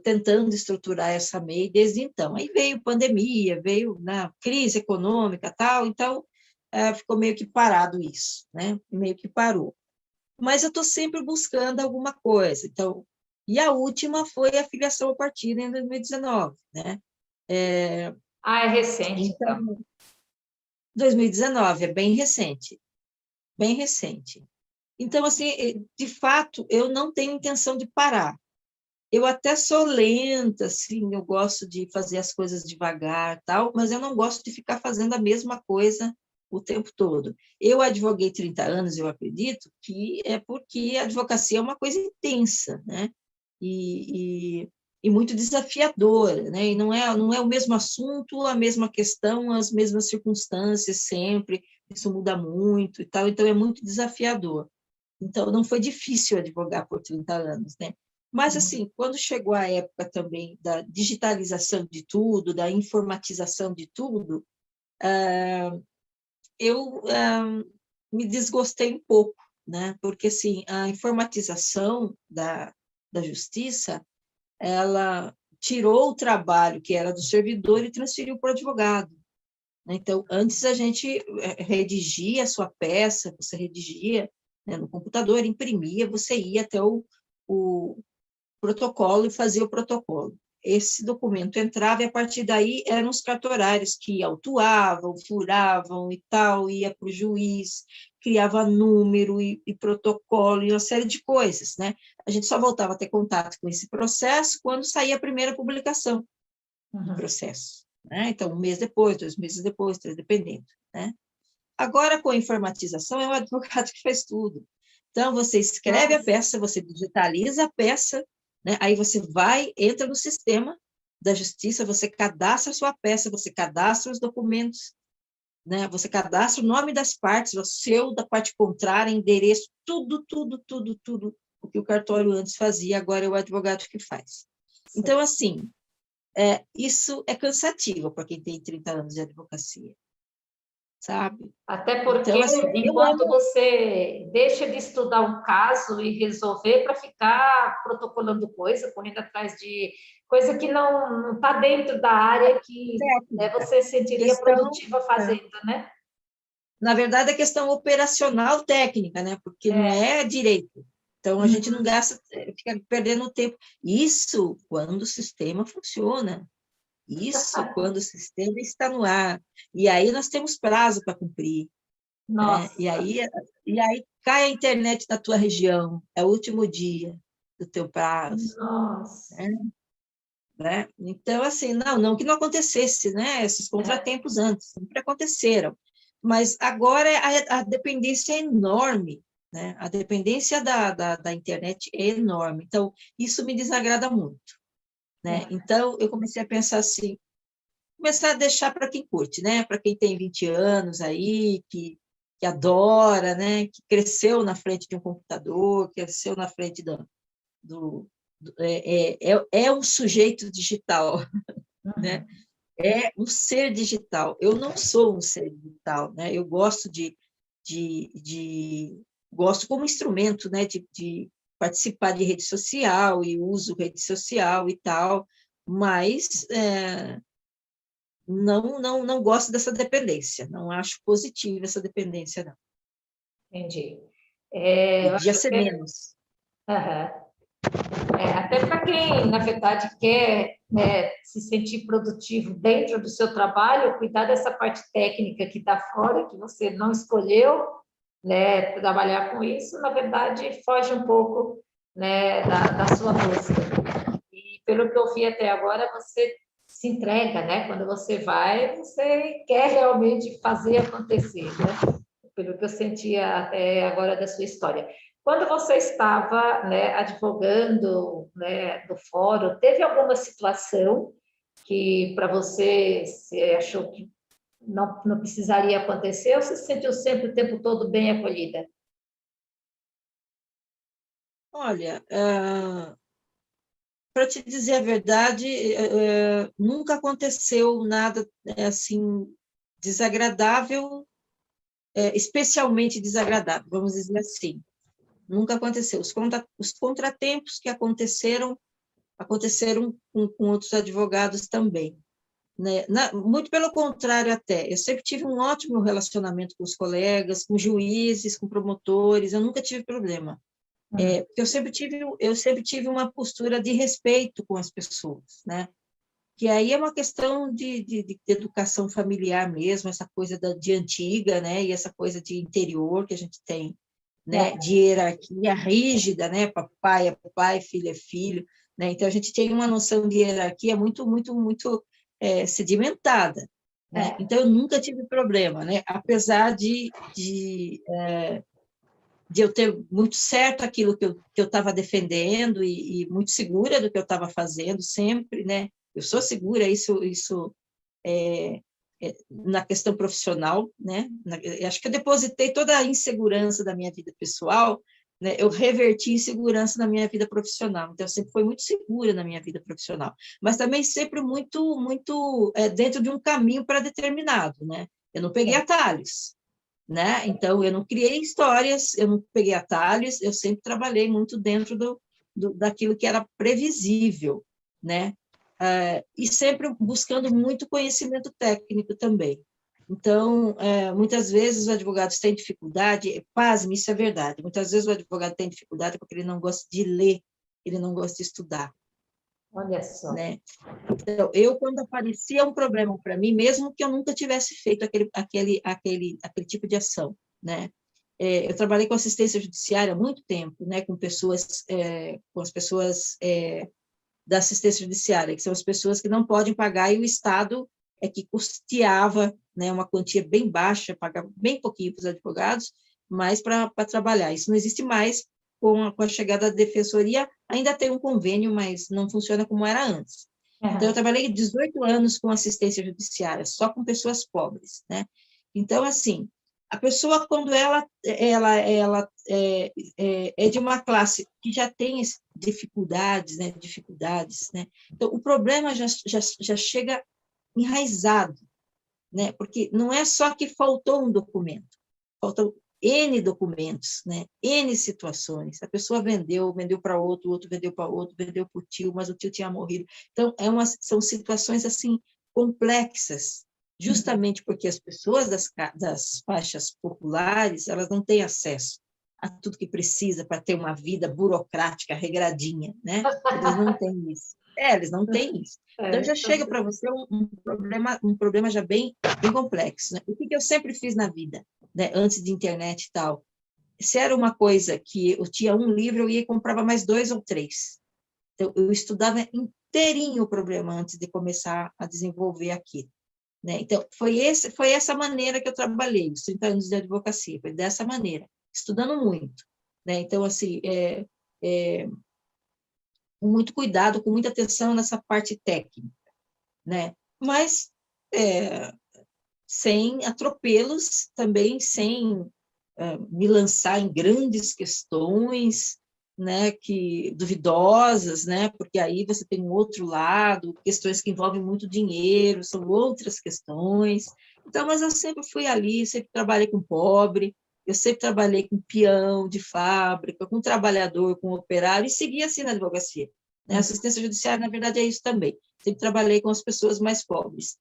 tentando estruturar essa MEI desde então. Aí veio pandemia, veio crise econômica, tal. Então ficou meio que parado isso, né? Meio que parou. Mas eu estou sempre buscando alguma coisa. Então, e a última foi a filiação ao partido em 2019, né? Ah, é recente, então. Então, 2019 é bem recente, bem recente. Então, assim, de fato, eu não tenho intenção de parar. Eu até sou lenta, assim, eu gosto de fazer as coisas devagar, tal, mas eu não gosto de ficar fazendo a mesma coisa o tempo todo. Eu advoguei 30 anos, eu acredito que é porque a advocacia é uma coisa intensa, né? E muito desafiadora, né? E não é o mesmo assunto, a mesma questão, as mesmas circunstâncias sempre, isso muda muito e tal, então é muito desafiador. Então, não foi difícil advogar por 30 anos, né? Mas, assim, quando chegou a época também da digitalização de tudo, da informatização de tudo, eu me desgostei um pouco, né? Porque, assim, a informatização da justiça, ela tirou o trabalho que era do servidor e transferiu para o advogado. Então, antes a gente redigia a sua peça, você redigia, né, no computador, imprimia, você ia até o protocolo e fazia o protocolo. Esse documento entrava e, a partir daí, eram os cartorários que autuavam, furavam e tal, ia para o juiz, criava número e protocolo e uma série de coisas, né? A gente só voltava a ter contato com esse processo quando saía a primeira publicação do processo, né? Então, um mês depois, 2 meses depois, 3, dependendo, né? Agora, com a informatização, é o advogado que faz tudo. Então, você escreve a peça, você digitaliza a peça, né? Aí você vai, entra no sistema da justiça, você cadastra a sua peça, você cadastra os documentos, né? Você cadastra o nome das partes, o seu, da parte contrária, endereço, tudo, tudo, tudo, tudo o que o cartório antes fazia, agora é o advogado que faz. Então, assim, isso é cansativo para quem tem 30 anos de advocacia, sabe? Até porque, Então, assim, eu enquanto amo. você deixa de estudar um caso e resolver para ficar protocolando coisa, correndo atrás de coisa que não está dentro da área que Técnica. você sentiria Questão, produtiva fazendo, né? na verdade, é questão operacional técnica, né? Porque não é direito. Então, a gente não gasta, fica perdendo tempo. Isso quando o sistema funciona. Isso quando o sistema está no ar. E aí nós temos prazo para cumprir, né? Nossa, E aí cai a internet na tua região, é o último dia do teu prazo, nossa. né? Né? Então, assim, não que não acontecesse, né? Esses contratempos antes, sempre aconteceram. Mas agora a dependência é enorme, né? A dependência da internet é enorme. Então, isso me desagrada muito, né? Então, eu comecei a pensar assim, começar a deixar para quem curte, né? Para quem tem 20 anos aí, que adora, né? Que cresceu na frente de um computador, cresceu na frente do é um sujeito digital, né? É um ser digital. Eu não sou um ser digital, né? Eu gosto gosto como instrumento, né? De participar de rede social e uso rede social e tal, mas não gosto dessa dependência. Não acho positiva essa dependência, não. Entendi. Eu Podia acho ser que menos. até para quem, na verdade, quer, né, se sentir produtivo dentro do seu trabalho, cuidar dessa parte técnica que está fora, que você não escolheu, né, trabalhar com isso, na verdade, foge um pouco, né, da sua busca. E pelo que eu vi até agora, você se entrega, né? Quando você vai, você quer realmente fazer acontecer, né? Pelo que eu sentia até agora da sua história. Quando você estava, né, advogando, né, no fórum, teve alguma situação que para você achou que não precisaria acontecer, ou você se sentiu sempre o tempo todo bem acolhida? Olha, para te dizer a verdade, nunca aconteceu nada assim desagradável, especialmente desagradável, vamos dizer assim. Nunca aconteceu. Os contratempos que aconteceram com outros advogados também. Né? Muito pelo contrário até, eu sempre tive um ótimo relacionamento com os colegas, com juízes, com promotores, eu nunca tive problema. Porque eu sempre tive uma postura de respeito com as pessoas, né? Que aí é uma questão de educação familiar mesmo, essa coisa de antiga, né? E essa coisa de interior que a gente tem, né? De hierarquia rígida, né? Papai é papai, filho é filho, né? Então a gente tem uma noção de hierarquia muito, muito, muito sedimentada, né? Então eu nunca tive problema, né? Apesar de eu ter muito certo aquilo que eu estava defendendo e muito segura do que eu estava fazendo sempre, né? Eu sou segura, isso na questão profissional, né? Acho que eu depositei toda a insegurança da minha vida pessoal, né? Eu reverti insegurança na minha vida profissional. Então, eu sempre fui muito segura na minha vida profissional, mas também sempre muito, muito dentro de um caminho pré-determinado, né? Eu não peguei atalhos, né? Então, eu não criei histórias, eu não peguei atalhos, eu sempre trabalhei muito dentro daquilo que era previsível, né? E sempre buscando muito conhecimento técnico também. Então, muitas vezes os advogados têm dificuldade, pasme, isso é verdade, muitas vezes o advogado tem dificuldade porque ele não gosta de ler, ele não gosta de estudar. Olha só. Né? Então, quando aparecia um problema para mim, mesmo que eu nunca tivesse feito aquele tipo de ação, né? Eu trabalhei com assistência judiciária há muito tempo, né? Com as pessoas da assistência judiciária, que são as pessoas que não podem pagar, e o Estado é que custeava, né, uma quantia bem baixa, pagava bem pouquinho para os advogados, mas para trabalhar. Isso não existe mais com a chegada da defensoria, ainda tem um convênio, mas não funciona como era antes. Então, eu trabalhei 18 anos com assistência judiciária, só com pessoas pobres, né? Então, assim, a pessoa, quando ela é de uma classe que já tem dificuldades, né? Então, o problema já chega enraizado, né? Porque não é só que faltou um documento, faltam N documentos, né? N situações. A pessoa vendeu para outro, o outro vendeu para outro, vendeu para o tio, mas o tio tinha morrido. Então, são situações assim complexas, justamente porque as pessoas das faixas populares, elas não têm acesso a tudo que precisa para ter uma vida burocrática, regradinha, né? Eles não têm isso. Eles não têm isso. Então, já chega para você um problema já bem complexo, né? O que eu sempre fiz na vida, né? Antes de internet e tal? Se era uma coisa que eu tinha um livro, eu ia e comprava mais 2 ou 3. Então, eu estudava inteirinho o problema antes de começar a desenvolver aquilo, né? Então, foi essa maneira que eu trabalhei, os 30 anos de advocacia, foi dessa maneira, estudando muito, né? Então, assim, com muito cuidado, com muita atenção nessa parte técnica, né? Mas sem atropelos, também sem me lançar em grandes questões, né, duvidosas, né, porque aí você tem um outro lado, questões que envolvem muito dinheiro, são outras questões. Então, mas eu sempre fui ali, sempre trabalhei com pobre, eu sempre trabalhei com peão de fábrica, com trabalhador, com operário, e segui assim na advocacia. Né? Assistência judiciária, na verdade, é isso também. Sempre trabalhei com as pessoas mais pobres.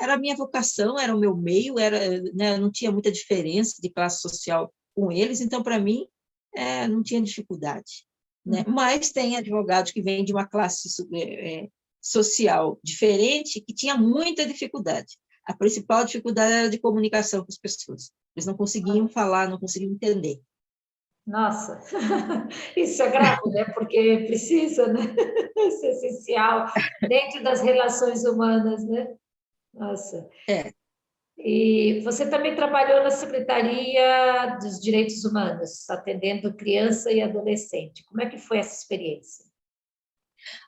Era a minha vocação, era o meu meio, né, não tinha muita diferença de classe social com eles, então, para mim, não tinha dificuldade. Né? Mas tem advogados que vêm de uma classe social diferente que tinha muita dificuldade. A principal dificuldade era de comunicação com as pessoas. Eles não conseguiam falar, não conseguiam entender. Nossa, isso é grave, né? Porque precisa, né? Isso é essencial dentro das relações humanas, né? Nossa. É. E você também trabalhou na Secretaria dos Direitos Humanos, atendendo criança e adolescente. Como é que foi essa experiência?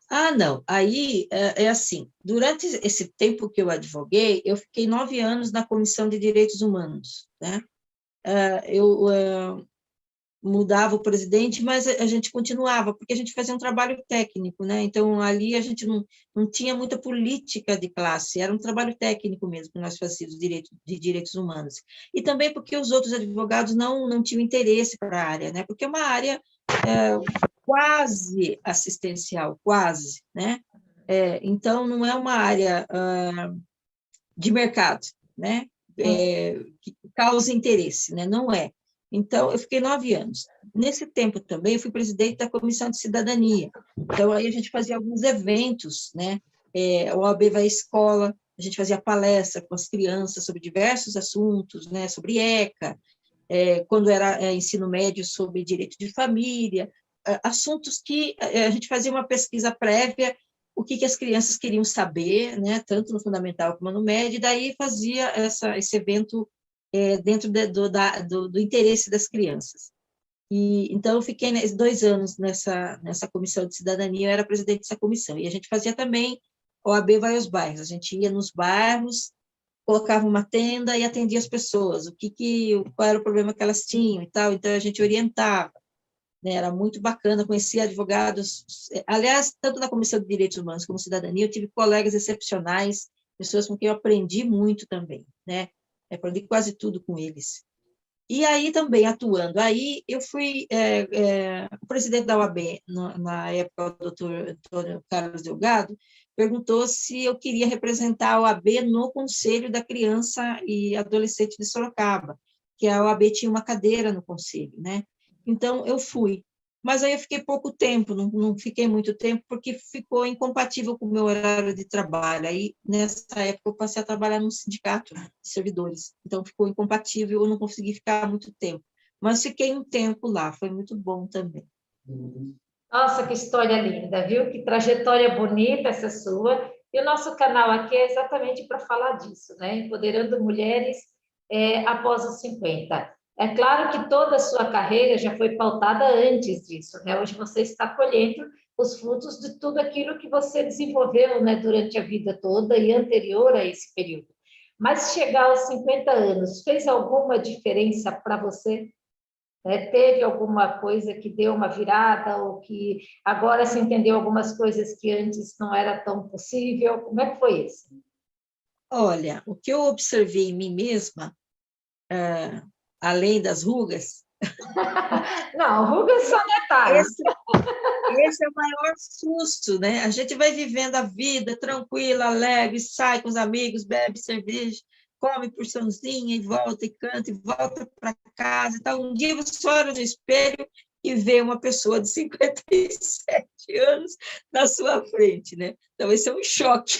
Ah, não. Aí é assim. Durante esse tempo que eu advoguei, eu fiquei 9 anos na Comissão de Direitos Humanos, né? Eu mudava o presidente, mas a gente continuava, porque a gente fazia um trabalho técnico, né? Então, ali a gente não tinha muita política de classe, era um trabalho técnico mesmo que nós fazíamos de direitos humanos. E também porque os outros advogados não tinham interesse para a área, né? Porque é uma área quase assistencial, quase, né? Então, não é uma área de mercado, né? Que causa interesse, né? Não é. Então, eu fiquei 9 anos. Nesse tempo também, eu fui presidente da Comissão de Cidadania. Então, aí a gente fazia alguns eventos, né? O OAB vai à escola, a gente fazia palestra com as crianças sobre diversos assuntos, né? Sobre ECA, quando era ensino médio, sobre direito de família, assuntos que a gente fazia uma pesquisa prévia, o que as crianças queriam saber, né, tanto no fundamental como no médio, e daí fazia esse evento dentro do interesse das crianças. Então, eu fiquei 2 anos nessa comissão de cidadania, eu era presidente dessa comissão, e a gente fazia também OAB vai aos bairros, a gente ia nos bairros, colocava uma tenda e atendia as pessoas, qual era o problema que elas tinham e tal, então a gente orientava, né? Era muito bacana, conhecia advogados, aliás, tanto na Comissão de Direitos Humanos como Cidadania, eu tive colegas excepcionais, pessoas com quem eu aprendi muito também, né? Aprendi quase tudo com eles. E aí também atuando, aí eu fui o presidente da OAB, na época, o doutor Antônio Carlos Delgado, perguntou se eu queria representar a OAB no Conselho da Criança e Adolescente de Sorocaba, que a OAB tinha uma cadeira no conselho, né? Então, eu fui. Mas aí eu fiquei pouco tempo, não fiquei muito tempo, porque ficou incompatível com o meu horário de trabalho. Aí, nessa época, eu passei a trabalhar num sindicato de servidores. Então, ficou incompatível, eu não consegui ficar muito tempo. Mas fiquei um tempo lá, foi muito bom também. Nossa, que história linda, viu? Que trajetória bonita essa sua. E o nosso canal aqui é exatamente para falar disso, né? Empoderando mulheres após os 50. É claro que toda a sua carreira já foi pautada antes disso, né? Hoje você está colhendo os frutos de tudo aquilo que você desenvolveu, né, durante a vida toda e anterior a esse período. Mas chegar aos 50 anos fez alguma diferença para você? Teve alguma coisa que deu uma virada ou que agora se entendeu algumas coisas que antes não era tão possível? Como é que foi isso? Olha, o que eu observei em mim mesma, além das rugas, Não, rugas são detalhes. esse, esse é o maior susto, né? A gente vai vivendo a vida tranquila, alegre, sai com os amigos, bebe cerveja, come porçãozinha e volta e volta para casa e tal. Um dia você olha no espelho e vê uma pessoa de 57 anos na sua frente, né? Então, esse é um choque.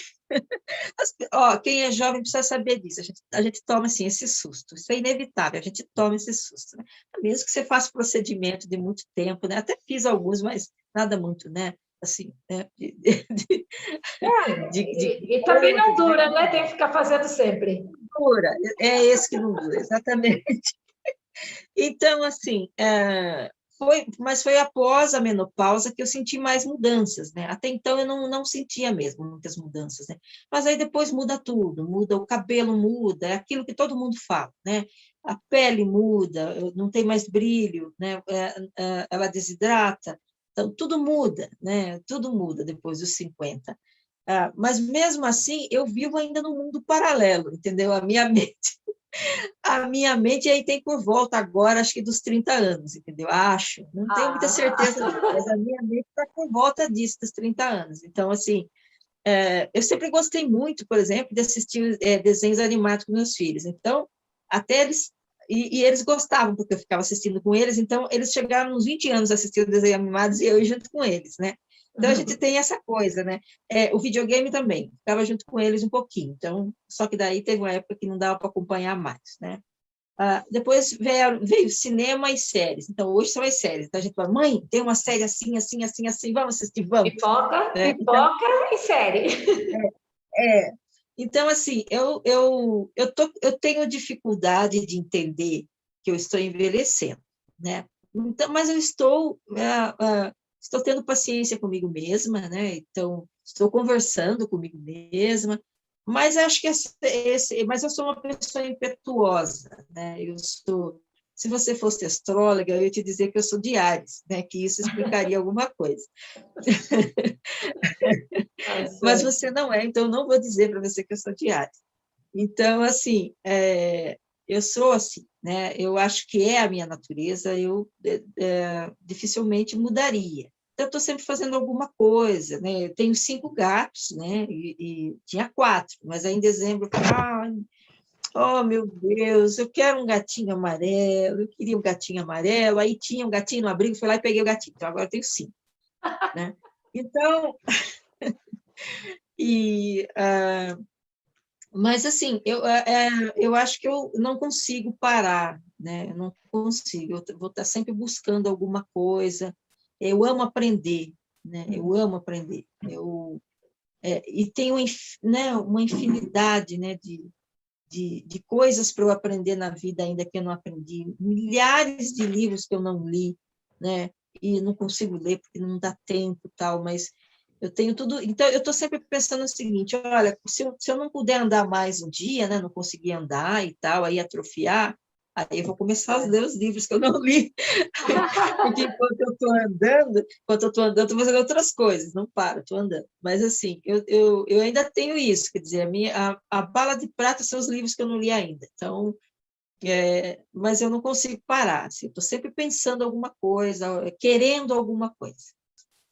Quem é jovem precisa saber disso. A gente toma assim, esse susto. Isso é inevitável, a gente toma esse susto. Né? Mesmo que você faça procedimento de muito tempo, né? Até fiz alguns, mas nada muito, né? Assim, né? E também não dura, né? Tem que ficar fazendo sempre. Dura, é esse que não dura, exatamente. Então, assim, mas foi após a menopausa que eu senti mais mudanças, né? Até então eu não sentia mesmo muitas mudanças, né? Mas aí depois muda tudo, muda o cabelo, muda, é aquilo que todo mundo fala, né? A pele muda, não tem mais brilho, né? Ela desidrata, então tudo muda, né? Tudo muda depois dos 50. Mas mesmo assim, eu vivo ainda num mundo paralelo, entendeu? A minha mente aí tem por volta agora, acho que dos 30 anos, entendeu? Acho, não tenho muita certeza não, mas a minha mente está por volta disso, dos 30 anos. Então, assim, eu sempre gostei muito, por exemplo, de assistir desenhos animados com meus filhos. Então, até eles... E eles gostavam, porque eu ficava assistindo com eles, então eles chegaram uns 20 anos assistindo desenhos animados e eu ia junto com eles, né? Então, a gente tem essa coisa, né? O videogame também, ficava junto com eles um pouquinho. Então, só que daí teve uma época que não dava para acompanhar mais, né? Depois veio cinema e séries. Então, hoje são as séries. Então, a gente fala, mãe, tem uma série assim, assim, assim, assim, vamos assistir, vamos. Pipoca, Né? Então, pipoca e série. é. Então, assim, eu tenho dificuldade de entender que eu estou envelhecendo, né? Então, mas eu estou tendo paciência comigo mesma, né? Então, estou conversando comigo mesma, mas acho que mas eu sou uma pessoa impetuosa, né? Se você fosse astróloga, eu ia te dizer que eu sou de Áries, né? Que isso explicaria alguma coisa. Mas você não é, então eu não vou dizer para você que eu sou de Áries. Então, assim, eu sou assim, né? Eu acho que é a minha natureza, eu dificilmente mudaria. Então, eu estou sempre fazendo alguma coisa, né? Eu tenho 5 gatos, né? E tinha 4, mas aí em dezembro eu falei, oh, meu Deus, eu quero um gatinho amarelo, eu queria um gatinho amarelo, aí tinha um gatinho no abrigo, fui lá e peguei o gatinho, então agora eu tenho 5, né? Então, e... Mas, assim, eu acho que eu não consigo parar, né? Eu não consigo, eu vou estar sempre buscando alguma coisa. Eu amo aprender, né? Eu amo aprender. E tenho, né, uma infinidade, né, de coisas para eu aprender na vida ainda que eu não aprendi. Milhares de livros que eu não li, né? E não consigo ler porque não dá tempo, tal, mas eu tenho tudo. Então, eu estou sempre pensando o seguinte: olha, se eu não puder andar mais um dia, né, não conseguir andar e tal, aí atrofiar, aí eu vou começar a ler os livros que eu não li. Porque enquanto eu estou andando, estou fazendo outras coisas, não paro, estou andando. Mas, assim, eu ainda tenho isso, quer dizer, a bala de prata são os livros que eu não li ainda. Então, mas eu não consigo parar, assim, estou sempre pensando alguma coisa, querendo alguma coisa.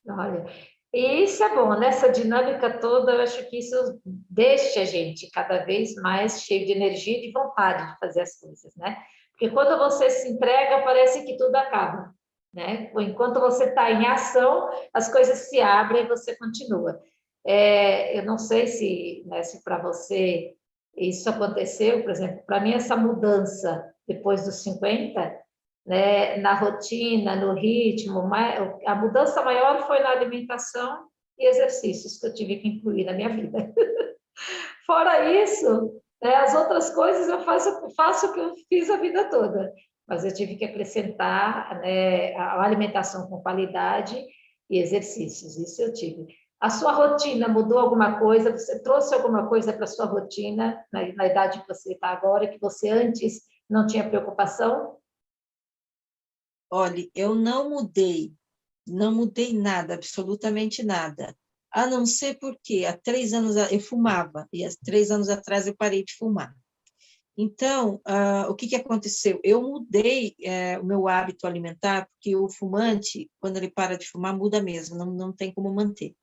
Olha, e isso é bom, nessa dinâmica toda, eu acho que isso deixa a gente cada vez mais cheio de energia e de vontade de fazer as coisas, né? Porque quando você se entrega, parece que tudo acaba, né? Enquanto você está em ação, as coisas se abrem e você continua. Eu não sei se, né, se para você isso aconteceu, por exemplo, para mim essa mudança depois dos 50, né, na rotina, no ritmo, a mudança maior foi na alimentação e exercícios que eu tive que incluir na minha vida. Fora isso, né, as outras coisas eu faço o que eu fiz a vida toda, mas eu tive que acrescentar, né, a alimentação com qualidade e exercícios, isso eu tive. A sua rotina mudou alguma coisa? Você trouxe alguma coisa para a sua rotina, na idade que você está agora, que você antes não tinha preocupação? Olha, eu não mudei nada, absolutamente nada. A não ser porque há 3 anos eu fumava, e há 3 anos atrás eu parei de fumar. Então, o que aconteceu? Eu mudei o meu hábito alimentar, porque o fumante, quando ele para de fumar, muda mesmo, não tem como manter.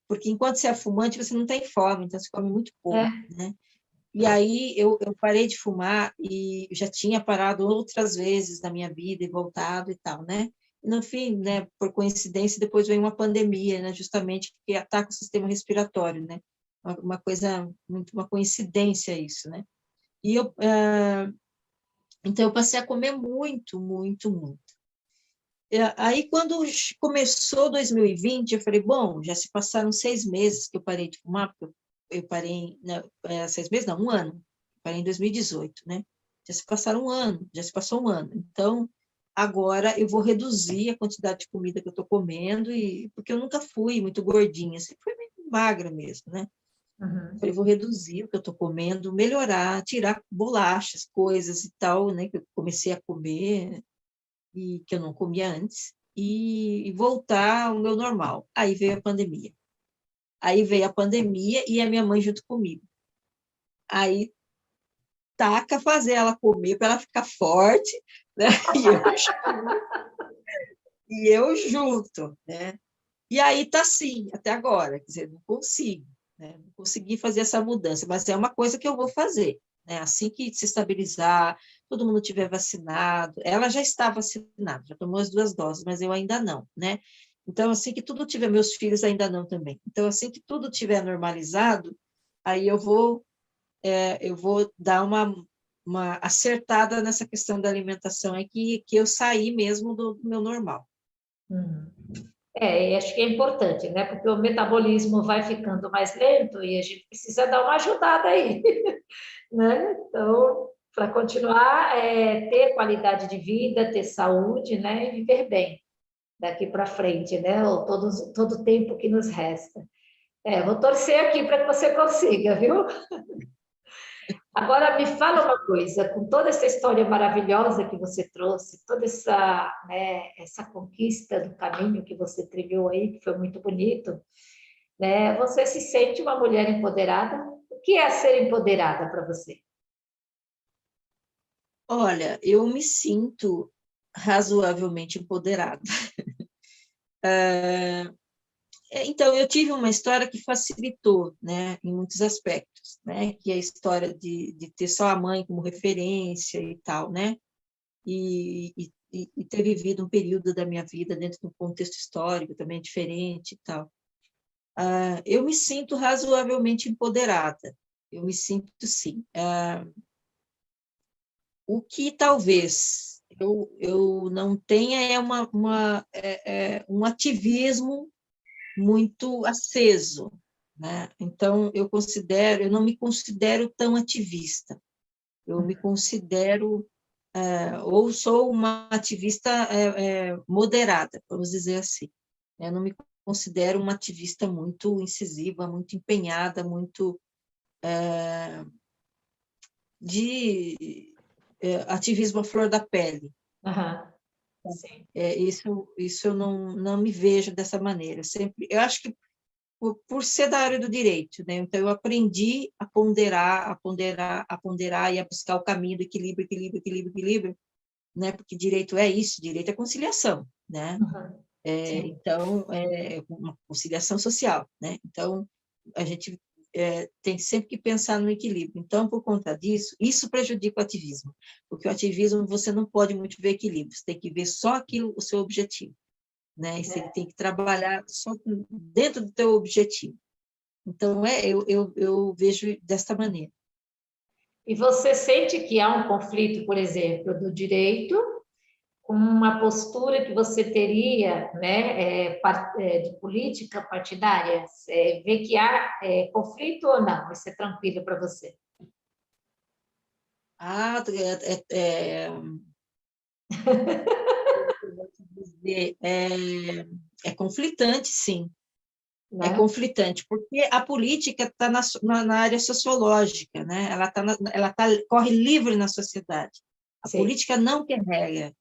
Porque enquanto você é fumante, você não tem fome, então você come muito pouco, É. né? E aí eu parei de fumar e já tinha parado outras vezes na minha vida e voltado e tal, né? E no fim, né, por coincidência, depois veio uma pandemia, né, justamente que ataca o sistema respiratório, né? Uma coisa, muito uma coincidência isso, né? E então eu passei a comer muito, muito, muito. Aí, quando começou 2020, eu falei, bom, já se passaram 6 meses que eu parei de fumar, porque eu parei, né, 6 meses, não, um ano, parei em 2018, né? Já se passaram um ano, já se passou um ano. Então, agora eu vou reduzir a quantidade de comida que eu estou comendo, porque eu nunca fui muito gordinha, sempre fui muito magra mesmo, né? Eu Uhum. falei, vou reduzir o que eu estou comendo, melhorar, tirar bolachas, coisas e tal, né? Que eu comecei a comer, e que eu não comia antes, e voltar ao meu normal. Aí veio a pandemia. Aí veio a pandemia e a minha mãe junto comigo. Aí taca fazer ela comer para ela ficar forte, né? E eu junto, né? E aí tá assim, até agora, quer dizer, não consigo, né? Não consegui fazer essa mudança, mas é uma coisa que eu vou fazer, né? Assim que se estabilizar, todo mundo tiver vacinado, ela já está vacinada, já tomou as 2 doses, mas eu ainda não, né? Então, assim que tudo tiver, meus filhos ainda não também. Então, assim que tudo tiver normalizado, aí eu vou dar uma acertada nessa questão da alimentação, é que eu saí mesmo do meu normal. Uhum. E acho que é importante, né? Porque o metabolismo vai ficando mais lento e a gente precisa dar uma ajudada aí, né? Então, para continuar, ter qualidade de vida, ter saúde, né? E viver bem daqui para frente, né? Ou todo o tempo que nos resta. Vou torcer aqui para que você consiga, viu? Agora, me fala uma coisa, com toda essa história maravilhosa que você trouxe, toda essa, né, essa conquista do caminho que você trilhou aí, que foi muito bonito, né? Você se sente uma mulher empoderada? O que é ser empoderada para você? Olha, eu me sinto razoavelmente empoderada. Então, eu tive uma história que facilitou, né, em muitos aspectos, né, que é a história de ter só a mãe como referência e tal, né, e ter vivido um período da minha vida dentro de um contexto histórico também diferente e tal. Eu me sinto razoavelmente empoderada, eu me sinto sim. O que talvez eu não tenha é um ativismo muito aceso, né? Então eu não me considero tão ativista. Eu me considero ou sou uma ativista moderada, vamos dizer assim. Eu não me considero uma ativista muito incisiva, muito empenhada, muito de ativismo à flor da pele. Aham, sim. Isso eu não me vejo dessa maneira. Eu acho que por ser da área do direito, né? Então eu aprendi a ponderar e a buscar o caminho do equilíbrio, equilíbrio, né? Porque direito é isso, direito é conciliação, né? Uhum, sim. Então é uma conciliação social, né? Então a gente tem sempre que pensar no equilíbrio. Então, por conta disso, isso prejudica o ativismo, porque o ativismo você não pode muito ver equilíbrio, você tem que ver só aquilo, o seu objetivo, né? E você tem que trabalhar só dentro do teu objetivo. Então, eu vejo desta maneira. E você sente que há um conflito, por exemplo, do direito com uma postura que você teria, né, de política partidária? Você vê que há conflito ou não? Isso é tranquilo para você? Ah, eu vou te dizer, é conflitante, sim. É Né? conflitante, porque a política está na área sociológica, né? Corre livre na sociedade. A Sim, política não quer regra,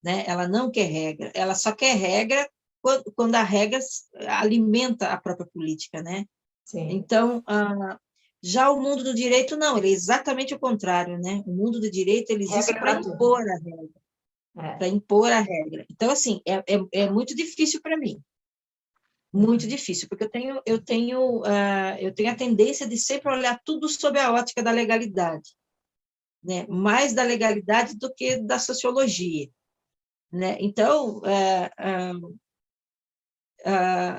né? Ela não quer regra, ela só quer regra quando a regra alimenta a própria política, né? sim. Então, já o mundo do direito, não, ele é exatamente o contrário, né? O mundo do direito, ele existe Regra para para tudo. impor a regra, para É. impor a regra. Então, assim, é muito difícil para mim, muito Uhum. difícil, porque eu tenho a tendência de sempre olhar tudo sob a ótica da legalidade, né? Mais da legalidade do que da sociologia, né? Então,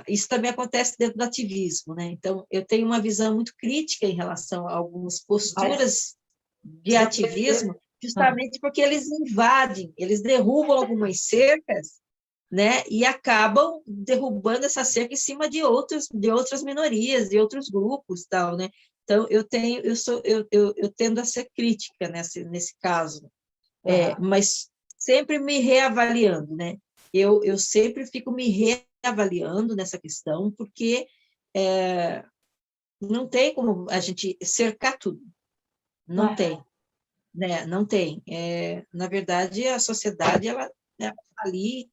isso também acontece dentro do ativismo, né? Então, eu tenho uma visão muito crítica em relação a algumas Mas posturas de você vê. ativismo, Ah, justamente porque eles invadem, eles derrubam algumas cercas, né? E acabam derrubando essa cerca em cima de outras minorias, de outros grupos, tal, né? Então, eu tendo a ser crítica nesse caso, aham. mas sempre me reavaliando, né? Eu sempre fico me reavaliando nessa questão, porque não tem como a gente cercar tudo, não Aham. tem, né? Não tem. Na verdade, a sociedade, ela tá ali,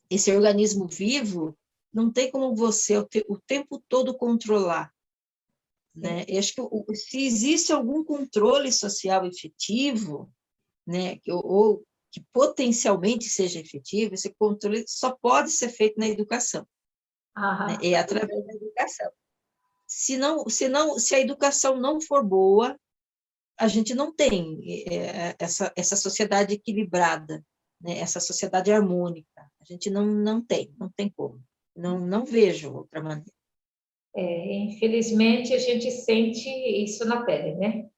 esse organismo vivo, não tem como você o tempo todo controlar, né? Sim. Eu acho que se existe algum controle social efetivo, né, ou que potencialmente seja efetivo, esse controle só pode ser feito na educação, né? Aham. É através da educação. Se a educação não for boa, a gente não tem essa sociedade equilibrada, né? Essa sociedade harmônica. A gente não tem como. Não vejo outra maneira. Infelizmente, a gente sente isso na pele, né?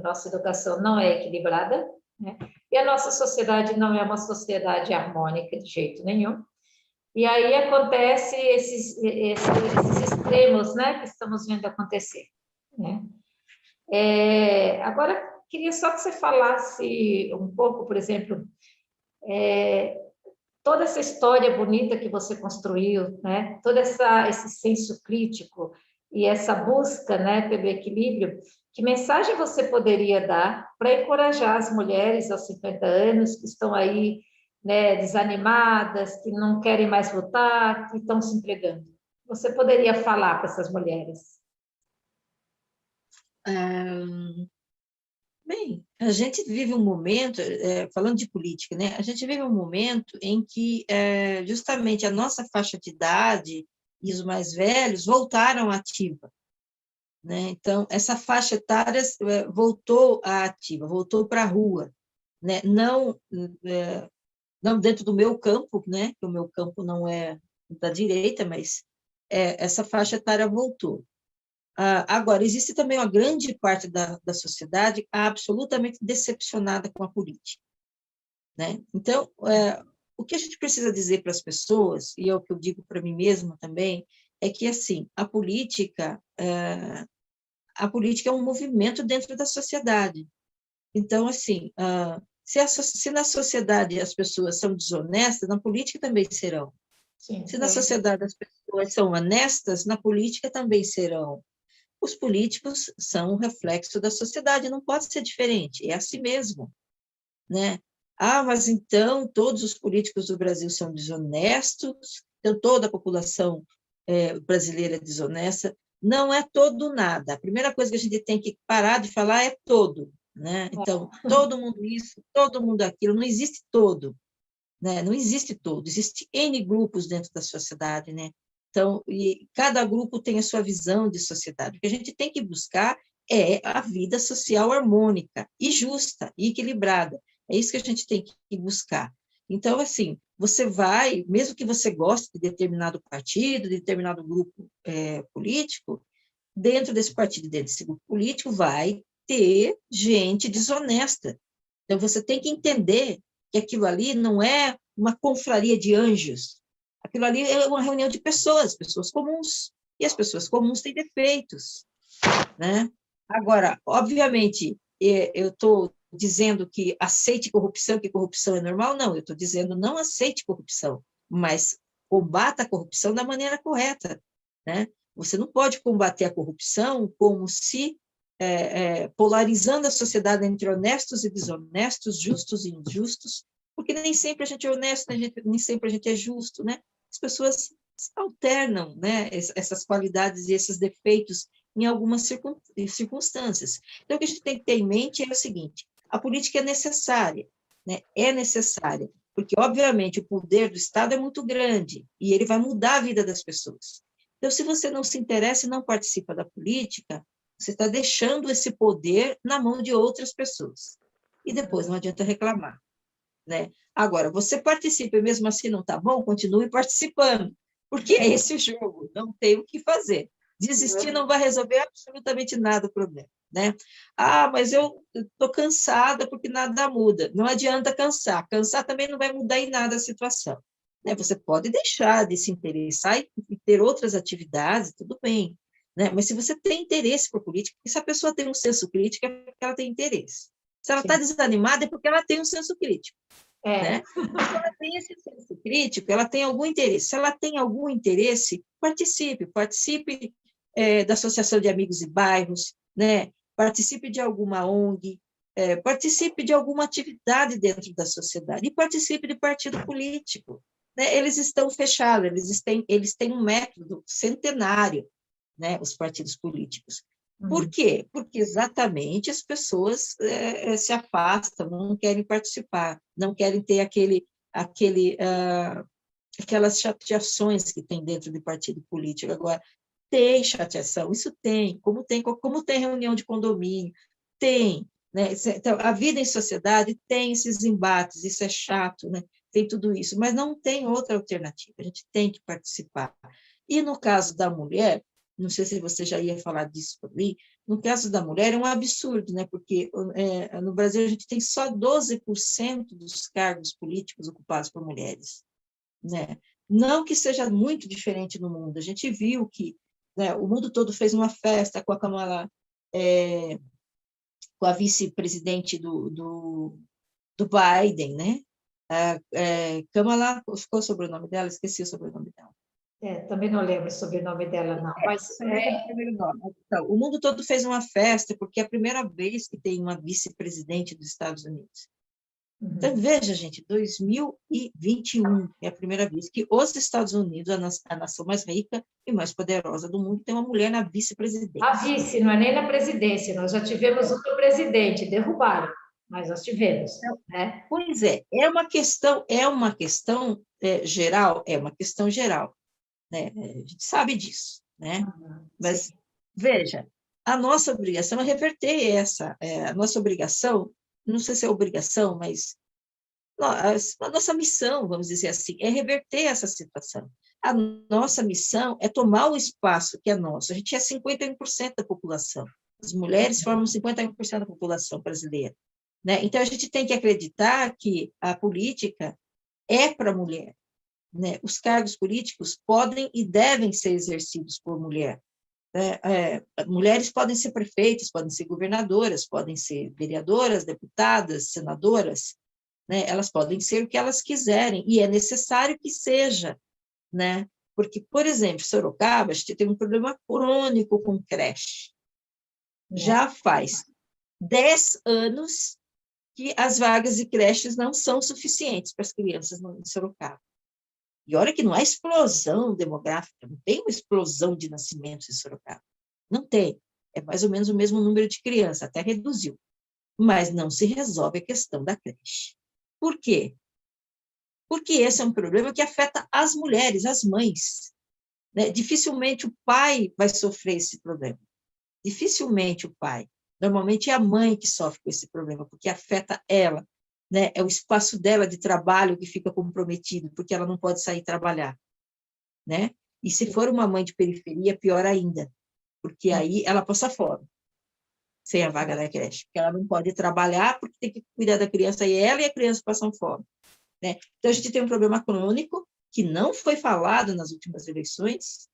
Nossa educação não é equilibrada, né? E a nossa sociedade não é uma sociedade harmônica de jeito nenhum. E aí acontece esses extremos, né, que estamos vendo acontecer, né? Agora, queria só que você falasse um pouco, por exemplo, toda essa história bonita que você construiu, né? Todo esse senso crítico e essa busca, né, pelo equilíbrio, que mensagem você poderia dar para encorajar as mulheres aos 50 anos que estão aí, né, desanimadas, que não querem mais votar, que estão se entregando? Você poderia falar para essas mulheres? Bem, a gente vive um momento, falando de política, né? A gente vive um momento em que justamente a nossa faixa de idade e os mais velhos voltaram à ativa, né? Então, essa faixa etária voltou à ativa, voltou para a rua, né? Não dentro do meu campo, né? Que o meu campo não é da direita, mas essa faixa etária voltou. Agora, existe também uma grande parte da sociedade absolutamente decepcionada com a política, né? Então, o que a gente precisa dizer para as pessoas, e é o que eu digo para mim mesma também, é que, assim, a política é um movimento dentro da sociedade. Então, assim, se na sociedade as pessoas são desonestas, na política também serão. Sim, Se na sociedade as pessoas são honestas, na política também serão. Os políticos são um reflexo da sociedade, não pode ser diferente, é assim mesmo, né? Mas então todos os políticos do Brasil são desonestos, então toda a população brasileira é desonesta. Não é todo nada. A primeira coisa que a gente tem que parar de falar é todo, né? Então, todo mundo isso, todo mundo aquilo, não existe todo, né? Não existe todo, existe N grupos dentro da sociedade, né? Então, e cada grupo tem a sua visão de sociedade. O que a gente tem que buscar é a vida social harmônica e justa e equilibrada. É isso que a gente tem que buscar. Então, assim, você vai, mesmo que você goste de determinado partido, de determinado grupo político, dentro desse partido, dentro desse grupo político, vai ter gente desonesta. Então, você tem que entender que aquilo ali não é uma confraria de anjos, aquilo ali é uma reunião de pessoas comuns, e as pessoas comuns têm defeitos, né? Agora, obviamente, eu estou dizendo que aceite corrupção, que corrupção é normal, não, eu estou dizendo não aceite corrupção, mas combata a corrupção da maneira correta, né? Você não pode combater a corrupção como se polarizando a sociedade entre honestos e desonestos, justos e injustos, porque nem sempre a gente é honesto, nem sempre a gente é justo, né? As pessoas alternam, né, essas qualidades e esses defeitos em algumas circunstâncias. Então, o que a gente tem que ter em mente é o seguinte: a política é necessária, né? É necessária, porque, obviamente, o poder do Estado é muito grande e ele vai mudar a vida das pessoas. Então, se você não se interessa e não participa da política, você está deixando esse poder na mão de outras pessoas. E depois não adianta reclamar, né? Agora, você participa e mesmo assim não está bom, continue participando, porque é esse o jogo, não tem o que fazer. Desistir não vai resolver absolutamente nada o problema, né? Mas eu estou cansada porque nada muda. Não adianta cansar. Cansar também não vai mudar em nada a situação, né? Você pode deixar de se interessar e ter outras atividades, tudo bem, né? Mas se você tem interesse por política, e se a pessoa tem um senso crítico, é porque ela tem interesse. Se ela está desanimada, é porque ela tem um senso crítico, né? Mas se ela tem esse senso crítico, ela tem algum interesse. Se ela tem algum interesse, participe da Associação de Amigos e Bairros, né? Participe de alguma ONG, participe de alguma atividade dentro da sociedade e participe de partido político, né? Eles estão fechados, eles têm um método centenário, né? Os partidos políticos. Por quê? Porque exatamente as pessoas se afastam, não querem participar, não querem ter aquelas chateações que tem dentro do partido político. Agora, tem chateação, isso tem, como tem reunião de condomínio, tem, né? Então, a vida em sociedade tem esses embates, isso é chato, né? Tem tudo isso, mas não tem outra alternativa, a gente tem que participar. E no caso da mulher, não sei se você já ia falar disso para mim, no caso da mulher é um absurdo, né? Porque no Brasil a gente tem só 12% dos cargos políticos ocupados por mulheres, né? Não que seja muito diferente no mundo, a gente viu que, né, o mundo todo fez uma festa com a Kamala, com a vice-presidente do Biden, né? Kamala, ficou o sobrenome dela? Esqueci o sobrenome dela. Também não lembro o sobrenome dela, não. Mas primeiro nome. Então, o mundo todo fez uma festa, porque é a primeira vez que tem uma vice-presidente dos Estados Unidos. Então, veja, gente, 2021 é a primeira vez que os Estados Unidos, a nação mais rica e mais poderosa do mundo, tem uma mulher na vice-presidência. A vice, não é nem na presidência, nós já tivemos outro presidente, derrubaram, mas nós tivemos, né? Pois é uma questão geral, né? A gente sabe disso, né? Mas, sim, veja, a nossa obrigação é reverter a nossa obrigação, não sei se é obrigação, mas a nossa missão, vamos dizer assim, é reverter essa situação. A nossa missão é tomar o espaço que é nosso. A gente é 51% da população. As mulheres formam 51% da população brasileira, né? Então, a gente tem que acreditar que a política é para a mulher, né? Os cargos políticos podem e devem ser exercidos por mulher. Mulheres podem ser prefeitas, podem ser governadoras, podem ser vereadoras, deputadas, senadoras, né? Elas podem ser o que elas quiserem, e é necessário que seja, né? Porque, por exemplo, Sorocaba, a gente tem um problema crônico com creche. Já faz 10 anos que as vagas de creches não são suficientes para as crianças em Sorocaba. E olha que não há explosão demográfica, não tem uma explosão de nascimentos em Sorocaba. Não tem. É mais ou menos o mesmo número de crianças, até reduziu. Mas não se resolve a questão da creche. Por quê? Porque esse é um problema que afeta as mulheres, as mães, né? Dificilmente o pai vai sofrer esse problema. Dificilmente o pai. Normalmente é a mãe que sofre com esse problema, porque afeta ela, né? É o espaço dela de trabalho que fica comprometido, porque ela não pode sair trabalhar, né? E se for uma mãe de periferia, pior ainda, porque aí ela passa fome, sem a vaga da creche, porque ela não pode trabalhar, porque tem que cuidar da criança, e ela e a criança passam fome, né? Então, a gente tem um problema crônico, que não foi falado nas últimas eleições,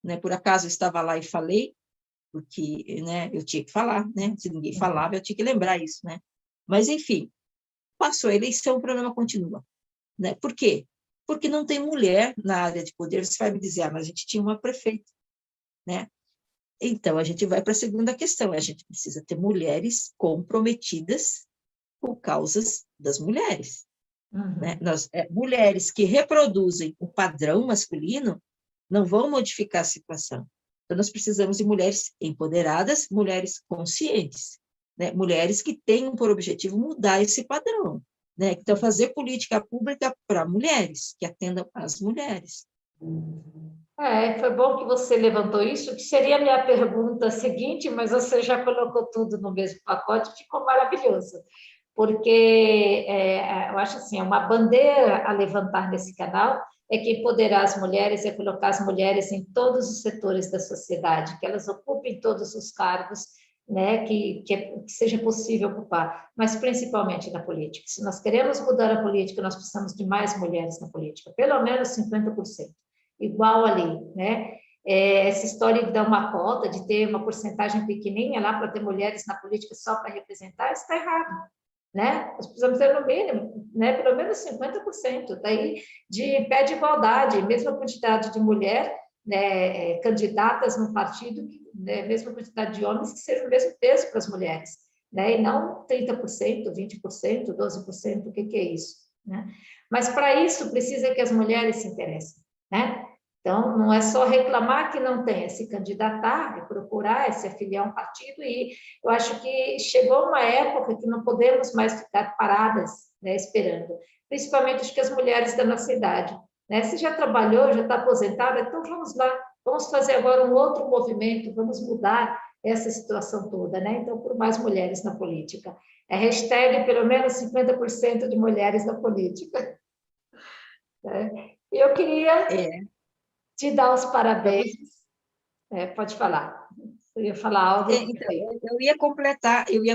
né? Por acaso eu estava lá e falei, porque, né, eu tinha que falar, né? Se ninguém falava, eu tinha que lembrar isso, né? Mas, enfim, passou a eleição, o problema continua, né? Por quê? Porque não tem mulher na área de poder. Você vai me dizer, mas a gente tinha uma prefeita, né? Então, a gente vai para a segunda questão, a gente precisa ter mulheres comprometidas com causas das mulheres, né? Mulheres que reproduzem o padrão masculino não vão modificar a situação. Então, nós precisamos de mulheres empoderadas, mulheres conscientes, né? Mulheres que tenham por objetivo mudar esse padrão, né? Então, fazer política pública para mulheres, que atendam às mulheres. Foi bom que você levantou isso, que seria a minha pergunta seguinte, mas você já colocou tudo no mesmo pacote, ficou maravilhoso, porque eu acho assim, uma bandeira a levantar nesse canal é que empoderar as mulheres, é colocar as mulheres em todos os setores da sociedade, que elas ocupem todos os cargos, né, que seja possível ocupar, mas principalmente na política. Se nós queremos mudar a política, nós precisamos de mais mulheres na política, pelo menos 50%. Igual ali, né? Essa história de dar uma cota, de ter uma porcentagem pequenininha lá para ter mulheres na política só para representar, isso está errado, né? Nós precisamos ter no mínimo, né, pelo menos 50%, daí de pé de igualdade, mesma quantidade de mulher, né, candidatas no partido, né, mesma quantidade de homens que sejam o mesmo peso para as mulheres, né? E não 30%, 20%, 12%, o que é isso, né? Mas para isso precisa que as mulheres se interessem, né? Então, não é só reclamar que não tem, é se candidatar, é procurar, é se afiliar a um partido, e eu acho que chegou uma época que não podemos mais ficar paradas, né, esperando, principalmente acho que as mulheres da nossa idade, né? Se já trabalhou, já está aposentada, então vamos lá, vamos fazer agora um outro movimento, vamos mudar essa situação toda, né? Então, por mais mulheres na política. Hashtag pelo menos 50% de mulheres na política. Eu queria te dar os parabéns, Pode falar. Eu ia falar algo. Então, eu ia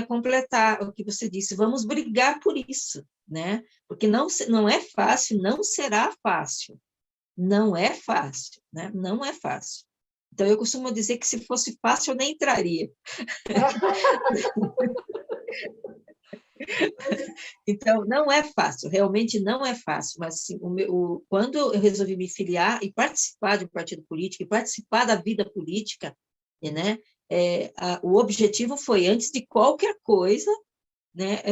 completar o que você disse. Vamos brigar por isso, né? Porque não é fácil, não será fácil. Não é fácil, né? Não é fácil. Então, eu costumo dizer que se fosse fácil, eu nem entraria. Então, não é fácil, realmente não é fácil, mas assim, quando eu resolvi me filiar e participar de um partido político, e participar da vida política, né, o objetivo foi, antes de qualquer coisa, né,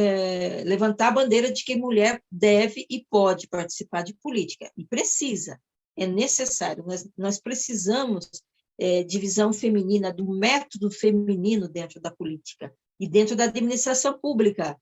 levantar a bandeira de que mulher deve e pode participar de política, e precisa, é necessário, nós precisamos de visão feminina, do método feminino dentro da política e dentro da administração pública,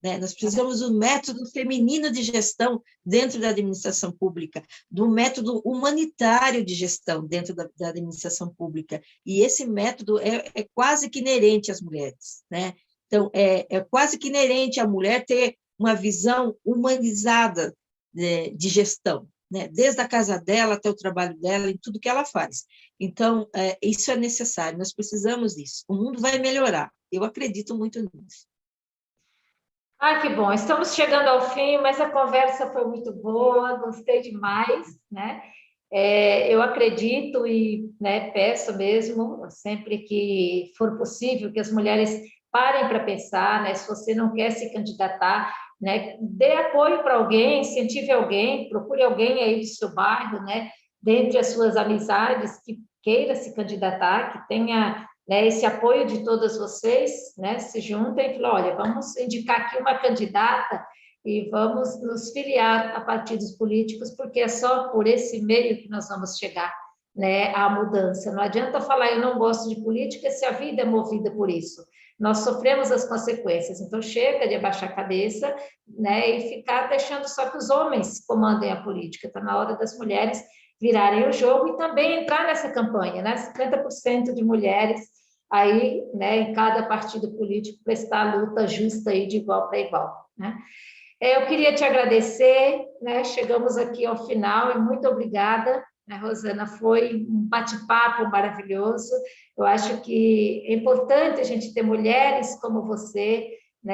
né? Nós precisamos do método feminino de gestão dentro da administração pública, do método humanitário de gestão dentro da administração pública. E esse método é quase que inerente às mulheres, né? Então, é quase que inerente à mulher ter uma visão humanizada de gestão, né? Desde a casa dela até o trabalho dela, em tudo que ela faz. Então, isso é necessário, nós precisamos disso. O mundo vai melhorar, eu acredito muito nisso. Ah, que bom. Estamos chegando ao fim, mas a conversa foi muito boa, gostei demais, né? Eu acredito e, né, peço mesmo, sempre que for possível, que as mulheres parem para pensar, né? Se você não quer se candidatar, né, dê apoio para alguém, incentive alguém, procure alguém aí do seu bairro, né? Dentre as suas amizades que queira se candidatar, que tenha, né, esse apoio de todas vocês, né, se juntem e falem, olha, vamos indicar aqui uma candidata e vamos nos filiar a partidos políticos, porque é só por esse meio que nós vamos chegar, né, à mudança. Não adianta falar, eu não gosto de política, se a vida é movida por isso. Nós sofremos as consequências, então chega de abaixar a cabeça, né, e ficar deixando só que os homens comandem a política. Está na hora das mulheres virarem o jogo e também entrar nessa campanha, né? 50% de mulheres aí, né, em cada partido político, prestar a luta justa aí de igual para igual, né? Eu queria te agradecer, né? Chegamos aqui ao final e muito obrigada, né, Rosana? Foi um bate-papo maravilhoso. Eu acho que é importante a gente ter mulheres como você com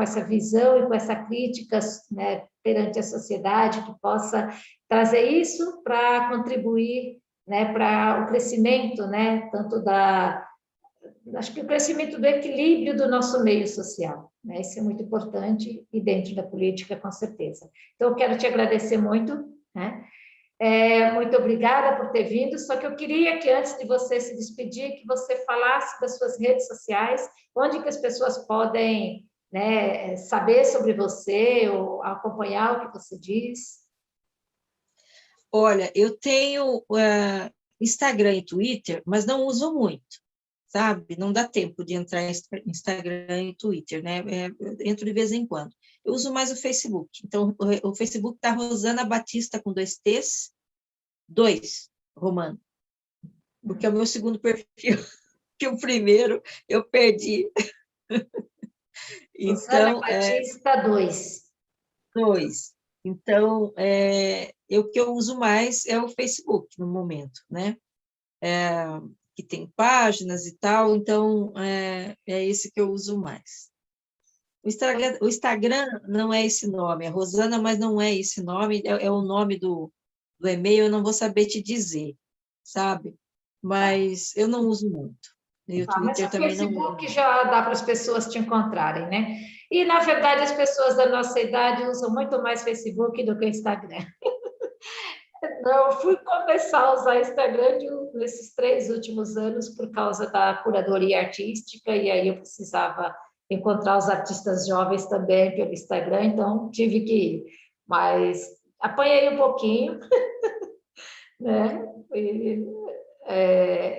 essa visão e com essa crítica, né, perante a sociedade, que possa trazer isso para contribuir, né, para o crescimento, né, acho que o crescimento do equilíbrio do nosso meio social, né? Isso é muito importante e dentro da política, com certeza. Então, eu quero te agradecer muito, né? Muito obrigada por ter vindo, só que eu queria que, antes de você se despedir, que você falasse das suas redes sociais, onde que as pessoas podem, né, saber sobre você ou acompanhar o que você diz. Olha, eu tenho Instagram e Twitter, mas não uso muito, sabe? Não dá tempo de entrar em Instagram e Twitter, né? Eu entro de vez em quando. Eu uso mais o Facebook. Então, o Facebook está Rosana Batista com 2 T's, 2, Romano. Porque é o meu segundo perfil, que o primeiro eu perdi. Rosana Então, Batista 2. 2. Então, o que eu uso mais é o Facebook, no momento, né? Que tem páginas e tal, então é esse que eu uso mais. O Instagram não é esse nome, é Rosana, mas não é esse nome, é o nome do e-mail, eu não vou saber te dizer, sabe? Mas eu não uso muito. E o Mas Twitter o também não Facebook uso. já dá para as pessoas te encontrarem, né? E, na verdade, as pessoas da nossa idade usam muito mais Facebook do que o Instagram. Eu fui começar a usar Instagram nesses 3 últimos anos por causa da curadoria artística, e aí eu precisava encontrar os artistas jovens também pelo Instagram, então tive que ir. Mas apanhei um pouquinho, né?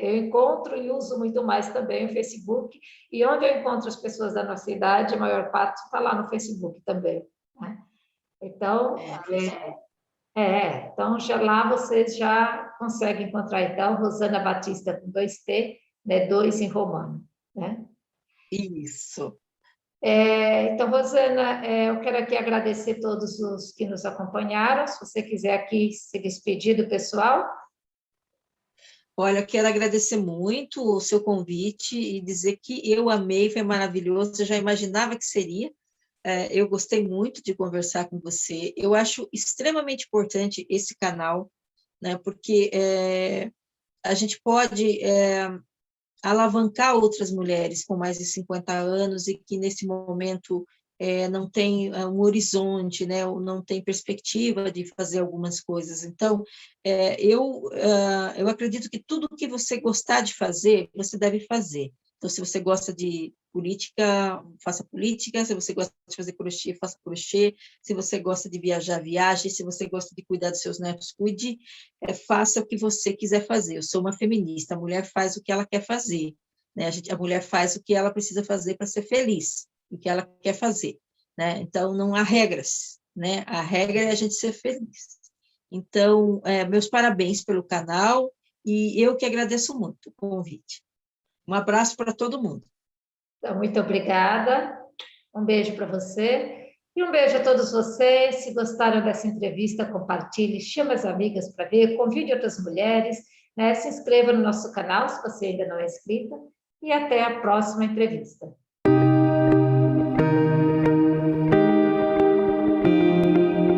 Eu encontro e uso muito mais também o Facebook, e onde eu encontro as pessoas da nossa idade, a maior parte está lá no Facebook também, né? Então, então já lá vocês já conseguem encontrar, então, Rosana Batista com 2 T, né, 2 em romano, né? Isso. Então, Rosana, eu quero aqui agradecer todos os que nos acompanharam. Se você quiser aqui se despedir do pessoal. Olha, eu quero agradecer muito o seu convite e dizer que eu amei, foi maravilhoso, eu já imaginava que seria. Eu gostei muito de conversar com você. Eu acho extremamente importante esse canal, né, porque a gente pode alavancar outras mulheres com mais de 50 anos e que, nesse momento, não tem um horizonte, né, ou não tem perspectiva de fazer algumas coisas. Então, eu acredito que tudo que você gostar de fazer, você deve fazer. Então, se você gosta de política, faça política. Se você gosta de fazer crochê, faça crochê. Se você gosta de viajar, viaje. Se você gosta de cuidar dos seus netos, cuide. Faça o que você quiser fazer. Eu sou uma feminista. A mulher faz o que ela quer fazer, né? A mulher faz o que ela precisa fazer para ser feliz, o que ela quer fazer, né? Então, não há regras, né? A regra é a gente ser feliz. Então, meus parabéns pelo canal e eu que agradeço muito o convite. Um abraço para todo mundo. Então, muito obrigada. Um beijo para você. E um beijo a todos vocês. Se gostaram dessa entrevista, compartilhe, chame as amigas para ver, convide outras mulheres, né? Se inscreva no nosso canal, se você ainda não é inscrita. E até a próxima entrevista.